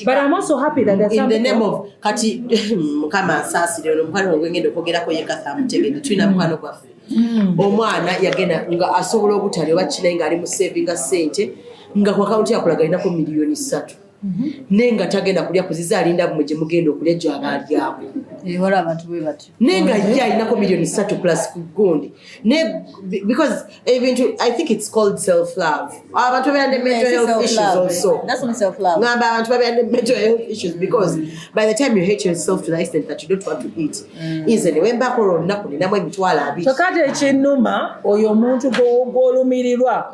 but I'm also happy that there's in the name of kati mukama asaasire ono mukwano ogwengenda okwogerako yekatha amutegedde tulina mukwano gwaffe omwana yagenda nga asobola obutali oba kinaye ng'ali mu savinga ssente nga ku account yakulaga inako milioni 3 nenga tagenda kulya kuziza alinda mwe mugenda okulya gy'abaalyako wala abantu bwe bati nenga ye inako milioni 3 plus kugundi ne because I think it's called self love abantu beande mental health issues also that's not self love ngamba abantu beande mental health issues because by the time you hate yourself to the extent that you don't want to eat easily wemba ko ronnaku ninamu emitwala abi tokate ekinnuma oyo omuntu gw'olumirirwa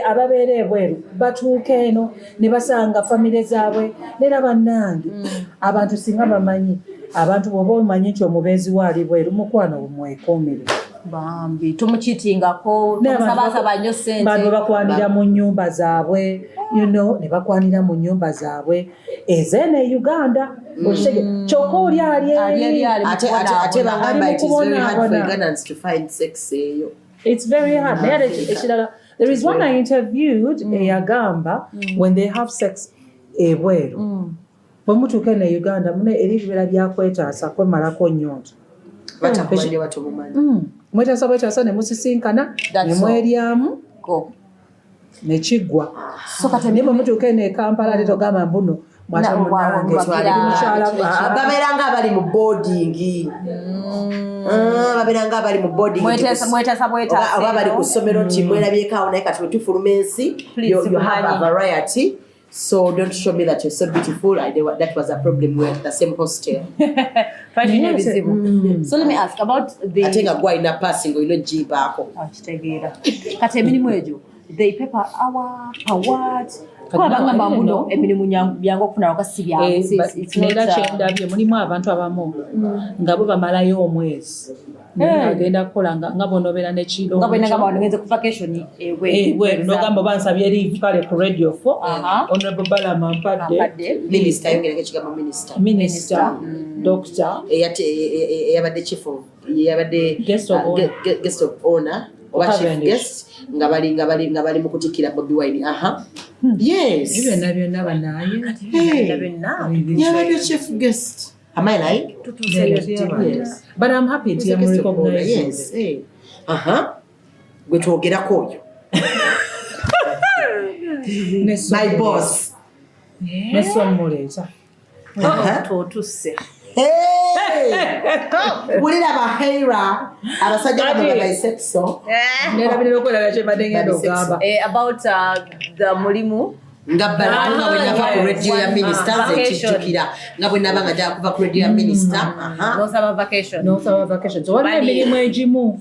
ababeera ebweru batuuka eno ne basanga famire zaabwe nera bannange abantu singa bamanyi abantu bwoba omanyi nti omubeezi waali bweru mukwano bumwekoomere bambi tumukitingako tumusabasaba nnyo ssente bantu bakwanira mu nnyumba zaabwe ne bakwanira mu nnyumba zaabwe ezeeno e Uganda kyokka oli ali ate bagamba it is very hard for Ugandans to find sex eyo it's very hard naye ekirala there is one I interviewed eyagamba when they have sex ebweru bwe mutuuka ne Uganda mune eribibeera byakwetaasa kwemalako nnyonto batakumanya batomumanyi mwetaasa ne musisinkana ne mweryamu nekiggwa naye bwe mutuuka ne Kampala ate togamba mbuno babeera nga abali mu boarding babeera nga abali mu boarding oba bali ku ssomero nti mwerabyeko awo naye kati bwe tufuluma ensi you have a variety. So don't show me that you're so beautiful. That was a problem. We're at the same hostel. So let me ask about the. I think I'm going to passing. You know, Biba. Kati emirimu egyo they pay per hour per what? Kwa bagamba mbuno emirimu byangu okufuna wakasi byangu. Nera kyendabye mulimu abantu abamu nga bo bamalayo omwezi. Agenda kukola nga bonobeera nekiro. Nga bwenna ngamba ngenze ku vacation ewe. Nogamba bansabye leave kale ku Radio 4. Honorable Balama Mpadde. Minister yongera ekigamba minister. Minister. Doctor. Eyabadde chief of eyabadde guest of honor. Oba chief guest nga bali mu kutikira Bobi Wine. Yes. Even byonna banaye. Yabadde chief guest. Am I lying? Yes. But I'm happy to recognize. Yes. Gwe twogerako oyo. My boss. Nesomuleza. Totuse. Wulira baheira abasajja bano bisexual. Nerabirira okweraga kyebadde ngenda ogamba. About the mulimu nga balanga bwe nava ku radio ya minister zekijjukira nga bwe nava nga jja kuva ku radio ya minister nosaba vacation so waliwo emirimu egimu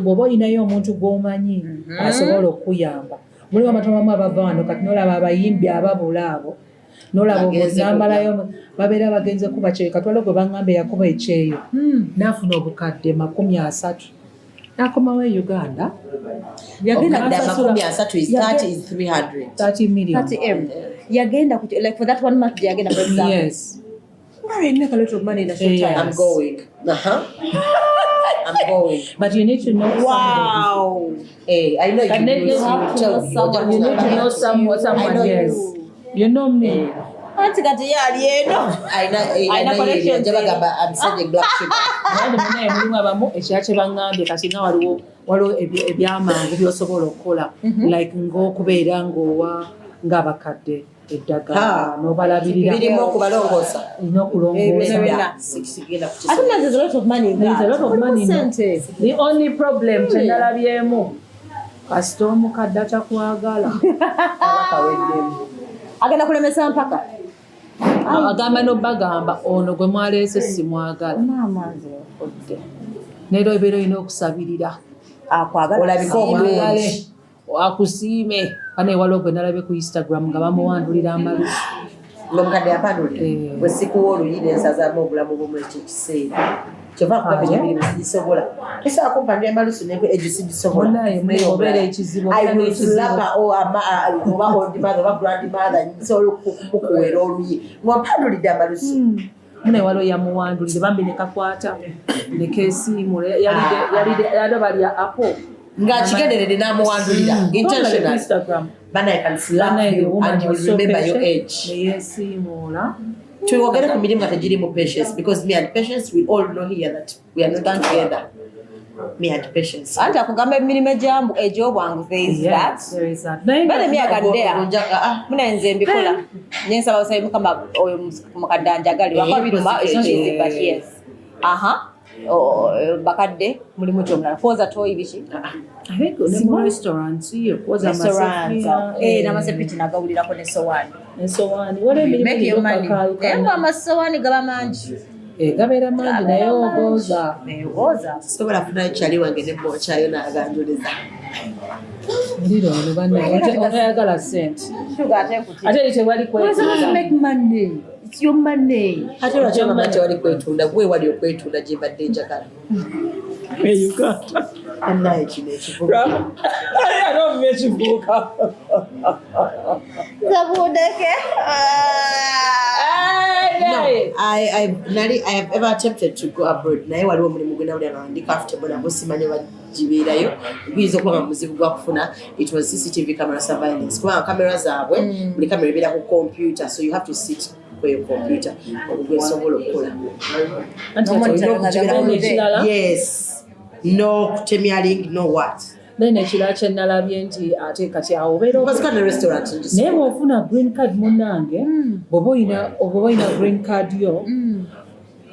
bw'oba olinayo omuntu gw'omanyi asobola okuyamba mulimu abantu abamu abava wano kati nolaba abayimbi ababula abo nolaba obunambalayo babeera bagenze kuba kyeyo katwala gwe baŋŋamba eyakuba ekyeyo n'afuna obukadde 30 n'akomawo e Uganda yagenda makumi asatu is 300 million. 30M. Yagenda like for that 1 month yagenda for example. Yes. Why make a lot of money in a short time? I'm going. I'm going. But you need to know. Wow. Hey, I know you need to know someone. Yes. You know me. Anti kati yali eno. Aina connection. I'm sending black sugar. Naye mulimu abamu ekiraki bangambye kasinga waliwo ebyamangu byosobola okukola like ng'okubeera ng'owa ng'abakadde eddagala n'obalabirira birimu okubalongoosa n'okulongoosa. I think there's a lot of money. The only problem kyendalabyemu kasita omukadde atakwagala abakaweddemu agenda kulemesa mpaka agamba n'obbagamba ono gwe mwaleese simwagala neero obeera olina okusabirira olabika omulungi akusiime kana ewala ogwe nalabe ku Instagram nga bamuwandulira amalusu ng'omukadde yapandule bwe sikuwa oluyina ensazaamu obulamu bwomu ekyo kiseera kyova kuba emirimu sigisobola tosobola kumpandula emalusu egyo sigisobola obeera ekizibu lapa oba oldmother oba grandmother nsobola okumukuwera oluyi ng'ompandulidde amalusu muna ewala oyamuwandulire bambi nekakwata nekesiimula yali balya apo ng'akigenderere n'amuwandulira intentional Bana, I can slap you and you will remember your age. Tuogere ku mirimu atajirimu patience because me and patience we all know here that we are not together. me and patience. Anti akugamba emirimu egy'obwangu there is that. But me agadde munenze mbikola. Nyensaba basabe mukamba oyo mukaddanjagali wakabiruma is not easy but yes. Bakadde mulimu kyomulala kwoza toyi biki I think ne restaurants hiyo kwoza amasafiri n'amasepiti nagawulirako nesowani wale emirimu emba amasowani gaba mangi gabeera mangi naye ogooza sobola kufunayo kyali wange ne bokyayo n'aganjuliza muliro ono bannaye onayagala ssente ate tewali It's your money. Ate lwaki mama tewali kwetunda gwe wali okwetunda gye mbadde njagala Uganda annaye kino ekivuga anomba ekivuuka zabudeke I have ever attempted to go abroad naye waliwo omulimu gwe nawulira nga ndi comfortable nabo simanyi bagibeerayo guyinza okuba nga muzibu gwa kufuna it was CCTV camera surveillance kubanga kamera zaabwe buli kamera ebeera ku computer so you have to sit your computer okugesobola okukola yes no kutemyaling no what naye nekirala kyenalabye nti ate kati awo naye bwofuna green card munnange bwoba oyina green card yo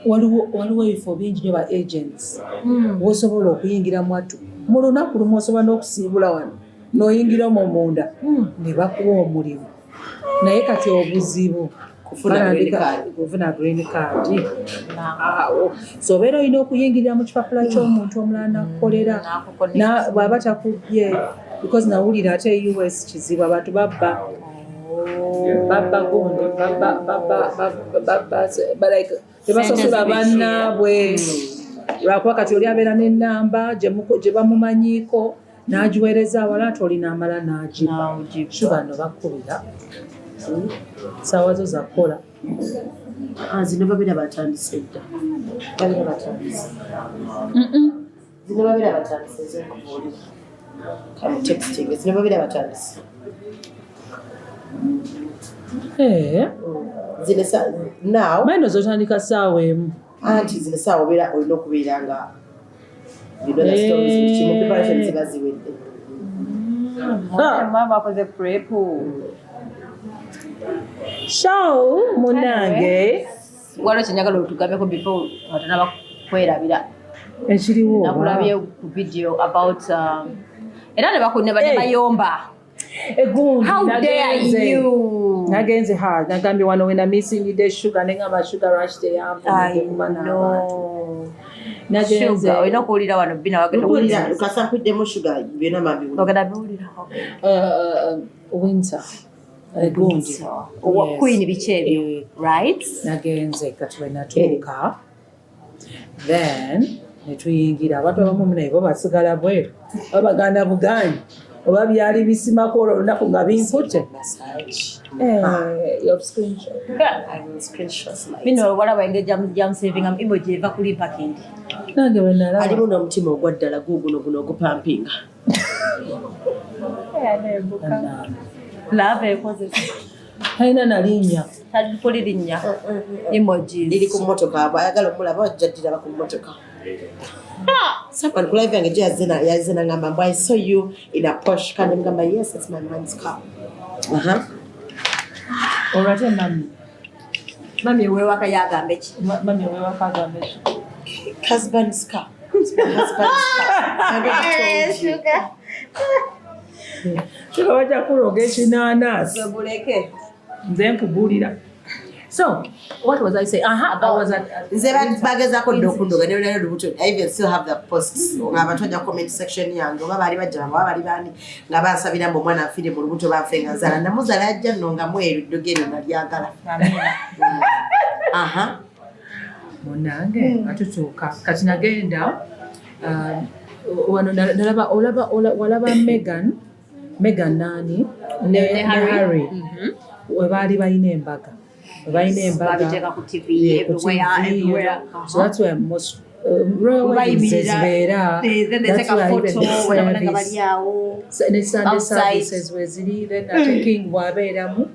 waliwo ebifo bingi nyo ba agents wosobola okuyingira mwattu mu lunaku lumu osobola n'okusiibula wano n'oyingiramu munda ne bakuwa omulimu naye kati obuzibu kufuna green card so obeera olina okuyingirira mu kipapula ky'omuntu omulala nakukolera bw'aba takubye because nawulira ate US kizibu abantu babba gundi tebasasula bannaabwe lwakuba kati oli abeera n'ennamba gye bamumanyiiko n'agiweereza awala ate olina amala n'agiba bano bakubira sawa zo zakola zino babeera batandise dda babeera batandise zino babeera batandise ez'okubuulira texting zino babeera batandise zino now maino zotandika saawa emu anti zino saawa obeera olina okubeera nga kimu preparation ziba ziwedde mama akoze prep show munange waliwo kyenjagala otugambeko before nga tonaba kwerabira ekiriwo nakulabye ku video about era ne bayomba how dare you nagenze hard nagambye wano wena missing the sugar nengamba sugar rush day nagenze olina okuwulira wano kasampuddemu sugar byonna mabiwulira winter gundi queen biki ebyo right nagenze kati wenatuuka then netuyingira abantu abamu naye bo basigala bweru babaganda buganyi oba byali bisimako olwo olunaku nga binkute bino walaba engeri jamusavinga emoji eva kuli pakindi nange wenalaba alimu n'omutima ogwaddala guno ogupampinga lava ekozesa talina nalinnya talikuli linnya emojis liri ku mmotoka ayagala omulaba wajjaddira ba ku mmotoka someone live yange yazina ngamba I saw you in a Porsche car ngamba yes it's my mom's car olwate mami wewaka yagamba ki mami wewaka agamba ki husband's car wajja kuloga ekinanasi buleke nze nkubuulira so what was I saying nze bagezako dda okundoga nenayo lubuto I even still have the posts ng'abantu bajja comment section yange oba baali bajja oba baali baani nga bansabira mbu omwana afiire mu lubuto banfe nga nzala namuzala ajja nno nga mweru eddoga eryo nalyagala munange atutuuka kati nagenda wano walaba Megan nani ne Harry webaali balina embaga babiteeka ku TV everywhere so that's where most royal weddings zibeera ne Sunday services weziri then ate king bwabeeramu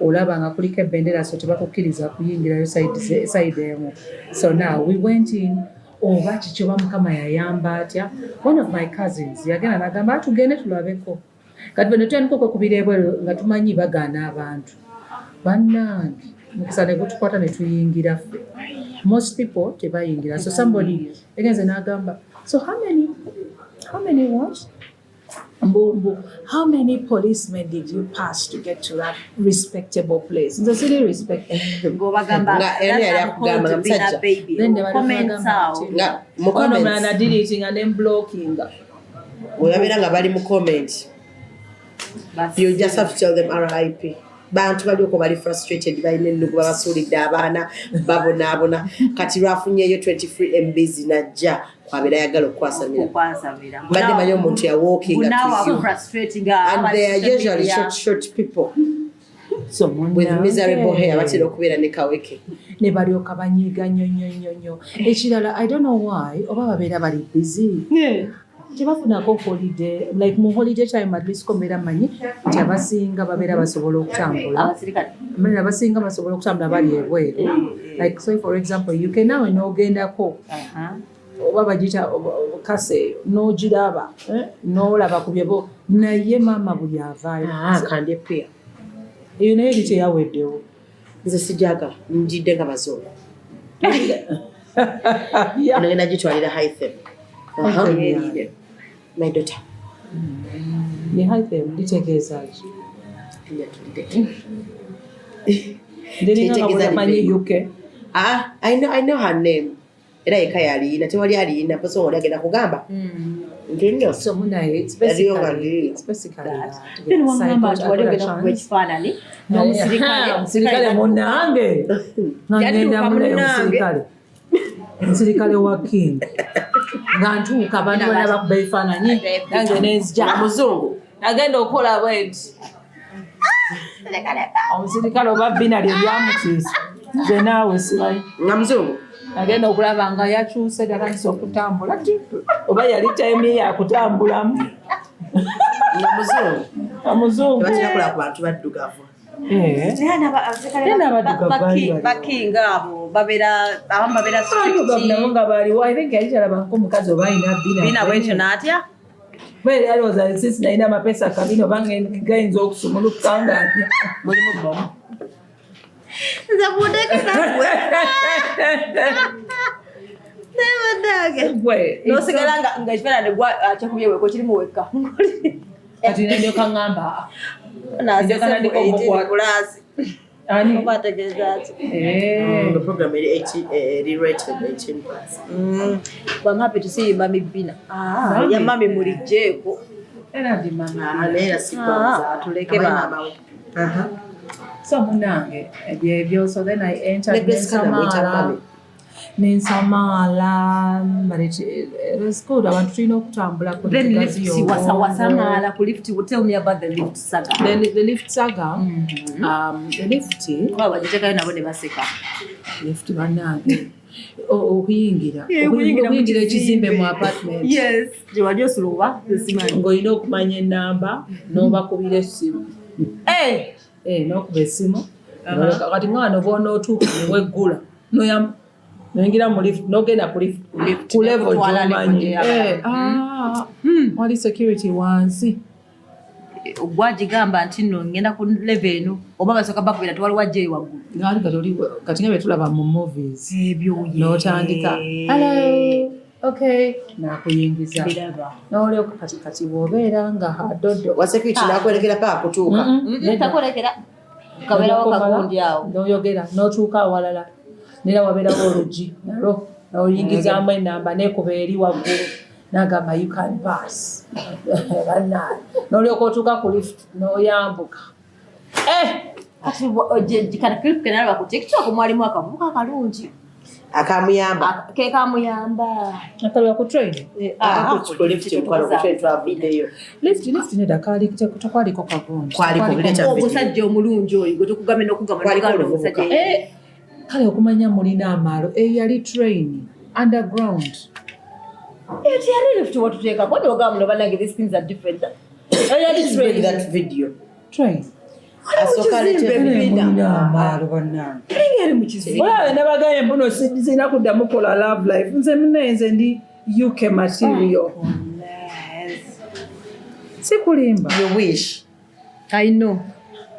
olaba nga kuliko ebendera so tebakukkiriza kuyingirayo side emu so now we went in oba kiki oba mukama yayamba atya. One of my cousins yagenda n'agamba tugende tulabeko kati bwe netutandika okwekubira ebweru nga tumanyi bagaana abantu bannange mukisa ne gutukwata ne tuyingira ffe. Most people tebayingira. So somebody yagenze n'agamba so how many what? How many policemen did you pass to get to that respectable place? It's a city respectable. Then they were deleting and then blocking. You just have to tell them RIP. Bantu balioko bali frustrated balina ennugu babasuulidde abaana babonabona kati lwafunyeyo 23 MBs najja kwabera yagala okwasamira badde manyi omuntu ya walking and they are usually short people with miserable hair batera okubeera ne kaweke ne balyoka banyiiga nnyo ekirala I don't know why oba babeera bali busy tebafunako holiday like mu holiday time at least komera manyi nti abasinga babeera basobola okutambula abasinga basobola okutambula bali ebweru like so for example you can now n'ogendako oba bagita kase n'ogiraba n'olaba ku byebo naye maama buli avaayo kandi epia eyo naye eri teyaweddewo nze sijaga njidde nga bazungu nagenda gitwalira Haithem. My daughter. Ni Haithem litegeeza ki? UK. I know her name. Era yeka yaliina tewali aliina poso oli agenda kugamba. Ndio. So munaye it's basically then wangamba wali ogenda kukifaanani n'omusirikale munnange ngenda munnange omusirikale wa king nga ntuuka abantu bonna bakuba ebifaananyi nange nenzija Omuzungu agenda okukola bweti omusirikale oba bina lye lyamutiisa nze naawe simanyi nga muzungu agenda okulaba nga yakyuse ddala okutambula oba yali time yakutambulamu omuzungu batirakola ku bantu baddugavu bakinga abo abamu babeera nga baliwo I think yali kyalabanko omukazi oba alina bina bwekyo n'atya bwe alowooza sisi nalina amapesa kabina oba gayinza okusumulukuka nga atya mulimu bbamu nze budekekagwe nosigala nga ekifaananyi kyakubyeweeko kirimu wekka kati nendyoka ŋŋamba kulasi oba ategeeza ati the program eri rated 18+. I'm happy to see you mami bina ya mami mulijjeeko era ndi mama tuleke baama so munange ebyebyo so then I entered Ninsamala but it was good abantu tulina okutambula ku wasamala ku lift. Tell me about the lift saga. The lift saga the lift wabajitekayo nabo ne baseka lift banange okuyingira ekizimbe mu apartment yes jiwali osuluba ng'olina okumanya enamba n'obakubira essimu n'okuba essimu kati ng'ano oba onootuuka neweggula noyingira mu lift n'ogenda ku lift ku level gy'omanyi wali security wansi gwagigamba nti nno ngenda ku level eno oba basooka bakubira tewaliwo ajjayo waggulu kati nga bye tulaba mu movies n'otandika hello okay nakuyingiza n'olyoka kati bw'obeera nga hadodo wa security n'akwolekera paka kutuuka takolekera kabeerawo kagundi awo n'oyogera n'otuuka awalala nera wabeerawo oluggi nalwo n'oyingizaamu enamba n'ekuba eri waggulu n'agamba you can pass bannaye n'olyoka otuuka ku lift n'oyambuka kana clip kenalaba ku TikTok mwalimu akavubuka akalungi akamuyamba kekamuyamba akalwa ku train lift nedda tekwaliko kagungi omusajja omulungi oyo gwe tukugambe n'okugamba kale okumanya mulina amaalo eyali train underground yali lift watuteekako nogamba nobanange these things are different eyali train that video train asokale mulina amaalo bannange Olaba nabagaye mbuno sina kuddamu kola love life. Nze mnenze ndi UK material. Sikulimba. You wish. I know.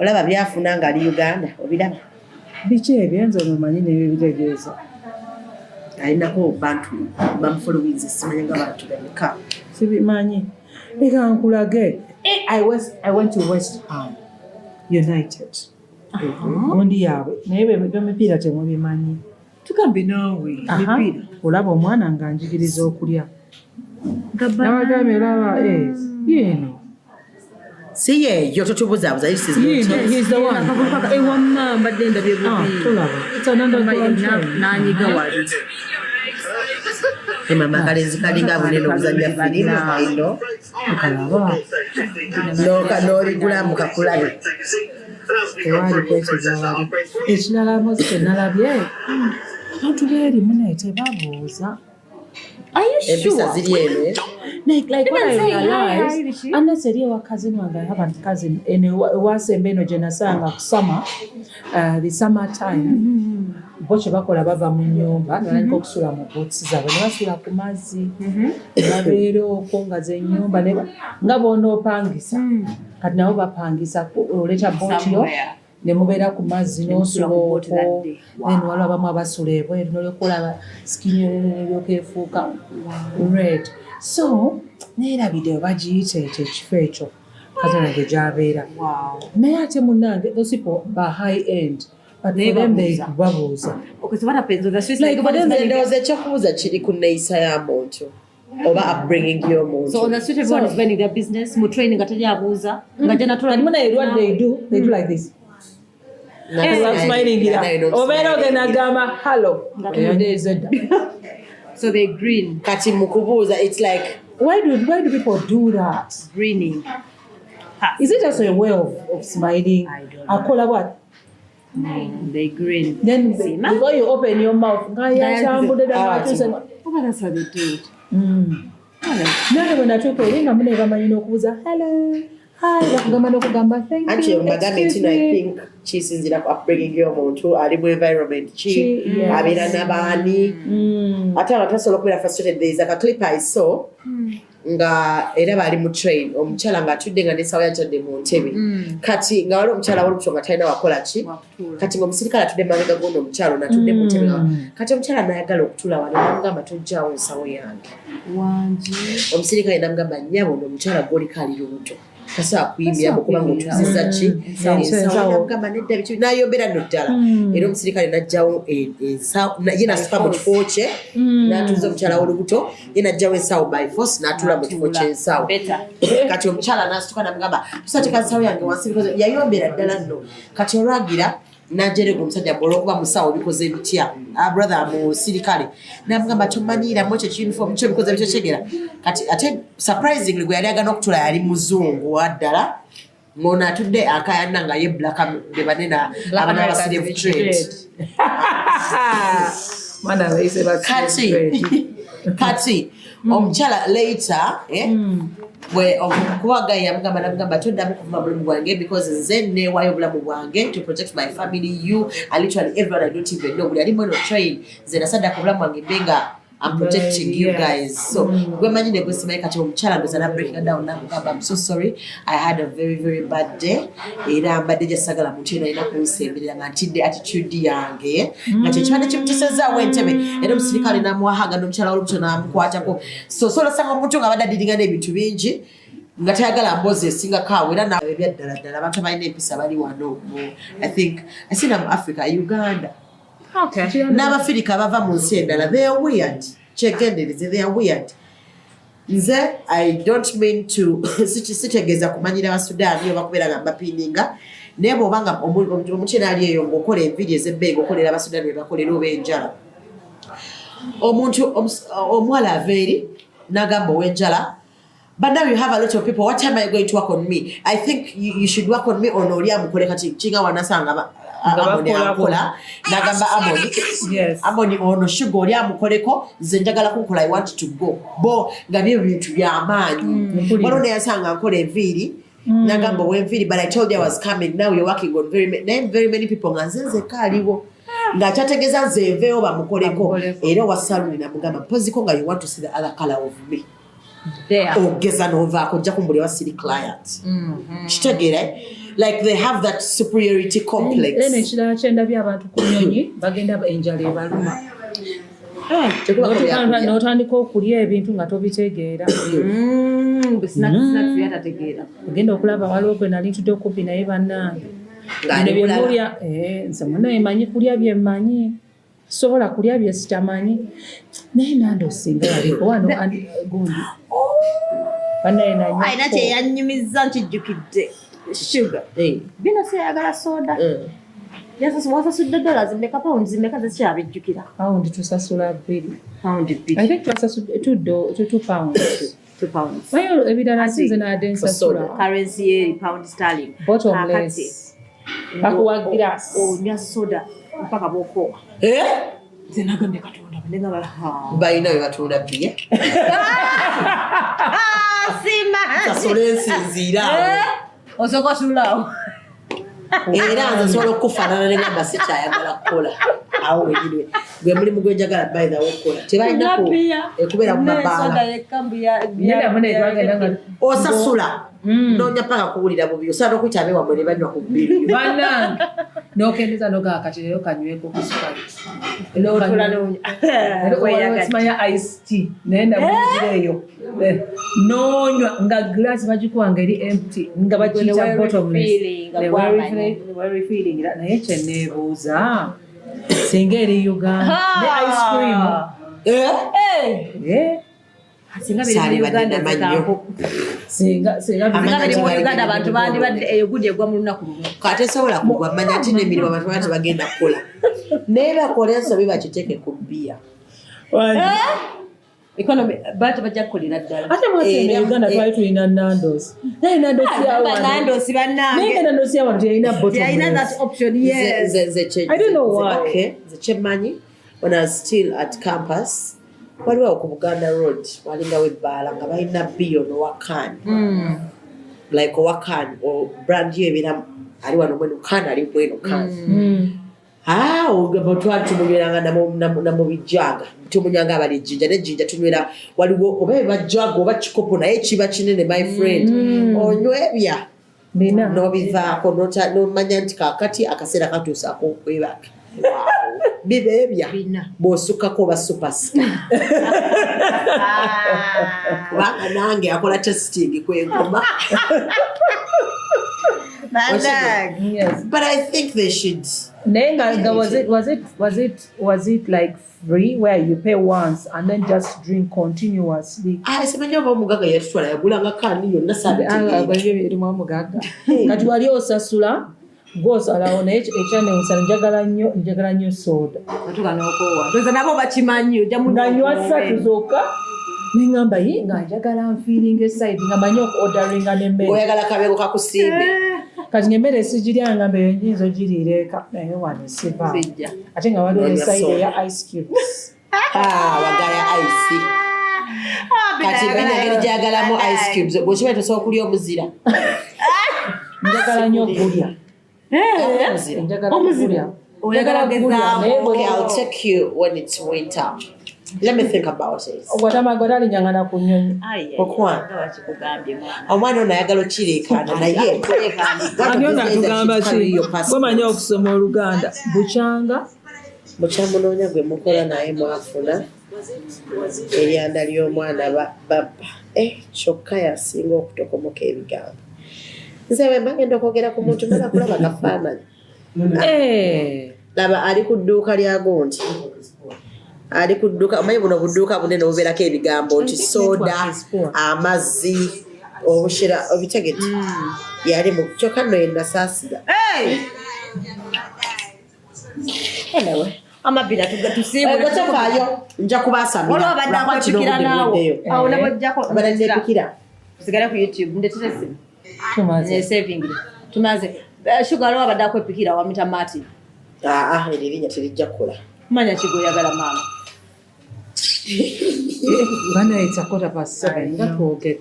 Olaba byafuna nga ali Uganda obiraba. Biki ebyenzo mumanyi nebitegeeza. Alinako bantu bamufollowinze simanyi nga bantu bameka. Sibimanyi. Leka nkulage. I went to West Ham United. Ondi yaabwe naye bemipiira temubimanyi. Tugambe naawe mipiira. Olaba omwana nga njigiriza okulya. Nabagambye olaba yeno. Si yeyo totubuzabuza this is not. He's the one. Ewamma mbadde ndabye bubi. Tolaba. It's another Nanyiga wali. Mama kalenzi kalinga bunene okuzanya firimu maino. Kalaba. Nori gula mukakulabe. Tewali kwekeza wali. Ekirala mozike nalabye. Abantu beeri munaye tebabuuza. Are you sure? Empisa ziri eno. Like what I realized, unless a real cousin one, I have a cousin, and it was a meno genasanga summer, the summertime. Boche bakola bava mu nyumba nalanko okusula mu boots zaabwe ne basula ku mazzi babeera okwongaza ennyumba nga bonoopangisa kati nabo bapangisa oleeta bootyo ne mubeera ku mazzi n'osula okwo then waliwo abamu abasula ebweru nolyokulaba sikini eryoka efuuka red so neerabidde bagiyita ekyo ekifo ekyo katonage gy'abeera naye ate munnange those people ba high end but for them they babuuza ndowooza ekyokubuuza kiri ku nneeyisa y'omuntu oba upbringing y'omuntu. So on the street everyone is running their business mu training nga teri abuuza nga jana and when what they do like this. Obeera ogenda agamba hello. So they green. Kati mu kubuuza it's like why do people do that? Greening. Is it just a way of smiling? I don't know. Akola what? They grin. Then before you open your mouth, that's how they do it. None when I took a ring, I'm going to hello. Hi, thank you. Actually, Madame I think she's in the upbringing y'omuntu ali mu environment chi abira nabani ate abatasobola okubeera frustrated. There is like a clip I saw nga era bali mu train omukyala nga atudde nga nesawo yatadde mu ntebe kati nga wali omukyala wolubuto nga talina wakola ki kati ng'omusirikale atudde mabega gono omukyala natudde mu ntebe kati omukyala n'ayagala okutula wano namugamba tojjaawo ensawo yange omusirikale namugamba nnyabo n'omukyala gw'oliko ali lubuto tasobola kuyimbira kubanga otuziza ki ensawo namugamba nedda biki n'ayombera nno ddala era omusirikale n'ajjawo ye nasituka mu kifo kye n'atuuza omukyala w'olubuto ye n'ajjawo ensawo by force n'atuula mu kifo ky'ensawo kati omukyala n'asituka namugamba tusateeka ensawo yange wansi bikoze yayombera ddala nno kati olwagira n'ajerega omusajja olw'okuba musawo bikoze bitya brother mu sirikale namugamba tomanyiiramu ekyo kiyunifomu kyo bikoze bitya kyegera kati ate surprisingly gwe yali agana okutula yali muzungu waddala ng'ono atudde akayana nga ye blaka be banena abana ba slave trade kati omukyala later bwe okuwagaye yamugamba namugamba toddamu kuvuma bulamu bwange because nze neewaayo obulamu bwange to protect my family you and literally everyone I don't even know buli ali mweno train nze nasadda ku bulamu bwange mbenga I'm protecting you guys so gwe manyi ne gwesimaye kati omukyala ndoza na breaking down namugamba I'm so sorry I had a very very bad day era mbadde gyasagala muntu yena alina kunsemberera nga ntidde attitude yange nga kyekibadde kimutesezaawo entebe era omusirikale namuwahaga n'omukyala w'olubuto namukwatako so olosanga omuntu nga badde addiringa n'ebintu bingi nga tayagala mbozi esingako awo era nawe ebyaddala ddala abantu abalina empisa bali wano I think asina mu Africa Uganda n'abafirika bava mu nsi endala they are weird kyegendereze they are weird nze I don't mean to sitegeeza kumanyira abasudaani oba kubeera nga mbapiininga naye bw'obanga omukyala ali eyo ng'okola enviiri ez'ebbenga okolera abasudaani bye bakolera oba enjala omuntu omuwala ava eri n'agamba ow'enjala but now you have a lot of people what time are you going to work on me I think you should work on me ono oli amukole kati kinga wanasanga Amoni akola nagamba Amoni ono shugo oli amukoleko nze njagala kukola I want to go bo nga byo bintu by'amaanyi wano yasanga nkola enviiri nagamba wenviiri but I told you I was coming now you're working on very many people nga nze kaaliwo ng'akyategeeza nze nveewo bamukoleko era owa saluni namugamba mpoziko nga you want to see the other color of me ogeza n'ovaako ojja kumbulira wasiri client kitegeera like they have that superiority complex ene ekirala kyendabye abantu ku nnyonyi bagenda enjala ebaluma n'otandika okulya ebintu nga tobitegeera ogenda okulaba waliwo gwe nali ntudde okumpi naye bannange bino byemulya nze munaye manyi kulya byemmanyi sobola kulya bye sitamanyi naye nandi osinga yaliko wano gundi banaye ayina kyeyanyumiza nkijjukidde sugar bino seyagala soda wasasudde dollars mmeka pounds mmeka zekyabijjukira paundi tusasula 2 I think twasasudde 2 pounds mayo ebirala nsinze nadde nsasula currency ye pound sterling bottomless bakuwa glass onywa soda mpaka bokoowa nze nagambye katonda banengaba balina bye batunda bbiya sasula ensinziira osooka otulaawo era nze nsobola okufaanana negamba sikyayagala kukola awo wegirwe gwe mulimu gwenjagala bayithawo okukola tebalinaku ekubeera mu mabaala osasula noonya paka kuwulira bubi osobola n'okuyita abeewamwe ne banywa ku bbiri bannange n'okendeza nogaa kati leero kanyweko kusukali simanya ice tea naye namugireeyo noonywa nga glass bagikuwa nga eri empty nga bakiyita bottomless naye kyeneebuuza singa eri Uganda ne ice cream Uganda abantu bandibadde eyogudi egwa mu lunaku lumu kati esobola kugwa manya nti n'emirimu abantu bati bagenda kukola naye bakola ensobi bakiteeke ku bbiya economy bati bajja kukolera ddala ate mwatene Uganda twali tulina Nando's naye Nando's bannange Nando's yawantu yalina yalina that option yes I don't know why okay ze kyemmanyi when I was still at campus waliwo ku Buganda Road walingawo ebbaala nga balina biyo n'owakani like owakani o brand yo ebeera ali wano mweno kani ali mweno kani twali tumunyweranga namu bijjaga tumunyanga abali ejjinja n'ejjinja tunywera waliwo oba ebajjaga oba kikopo naye kiba kinene my friend onywebya n'obivaako n'omanya nti kakati akaseera katuusaako okwebaka bibebya bw'osukkako oba superstar kubanga nange akola testing kwengoma but I think they should Nenga, was it like free where you pay once and then just drink continuously? Simanya ba mugaga yatutwala yagulanga kani yonna sabiti eri mu mugaga kati wali osasula gwosalawo naye ekyane nsala njagala nnyo soda atugana okowa nze nabo bakimanyi ojja nganywa 3 zokka nengamba ye nga njagala feeling aside nga manyi orderinga n'emmere oyagala kabego kakusimbe kati ng'emmere sigirya mbe enjinzo girireeka naye wano siba ate nga waliwo eside ya ice cubes wagaya ice kati binageri gyagalamu ice cubes bw'okiba tosobola okulya omuzira njagala nnyo okulya Okay, I'll take you when it's winter. Let me think about it. Ogwatamagola linyangana ku nnyonyi. Okwana. Omwana ono ayagala okireekaana naye. Anyona tugamba ki? Gwemanyi okusoma Oluganda. Bukyanga. Mukyamunoonya gwe mukola naye mwafuna. Eryanda ly'omwana baba. Kyokka yasinga okutokomoka ebigambo. Nze bwe mbagenda okwogera ku muntu mala kulaba kafaananyi. Laba ali ku dduuka lya gondi. Ali ku dduuka omanyi buno budduuka bunene obubeerako ebigambo nti soda amazzi obushera obitegete yali mu kyokka nno yenna saasiga amabira tusiibutafaayo nja kubaasamira olwabaddeakwepikira naawe awo nabajjakobadapikira sigala ku YouTube ndetere simu saving tumaze sugar olwabadde akwepikira wamita Martin eririnnya terijja kukola manya kigoyagala maama Bana it's a 7:15 nga twogedde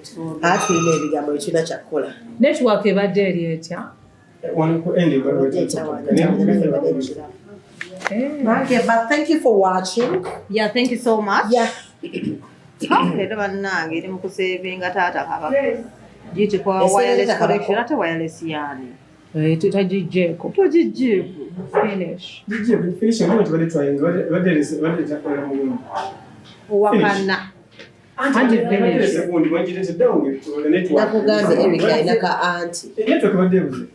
tulina ebigambo ekirina kyakukola network ebadde eri etya Okay, but thank you for watching. Yeah, thank you so much. Yeah. Leero bannange eri mu kusevinga taata kaba. Giti kwa wireless connection ate wireless yani. Tutagijeeko. Tugijjeeko. Finish. Finish ndio tubale trying. Wade chakula mu. Owakana. Anti finish. Sekundi mwajirete down network. Nakugambye Eric alina ka auntie. Network wadde buze.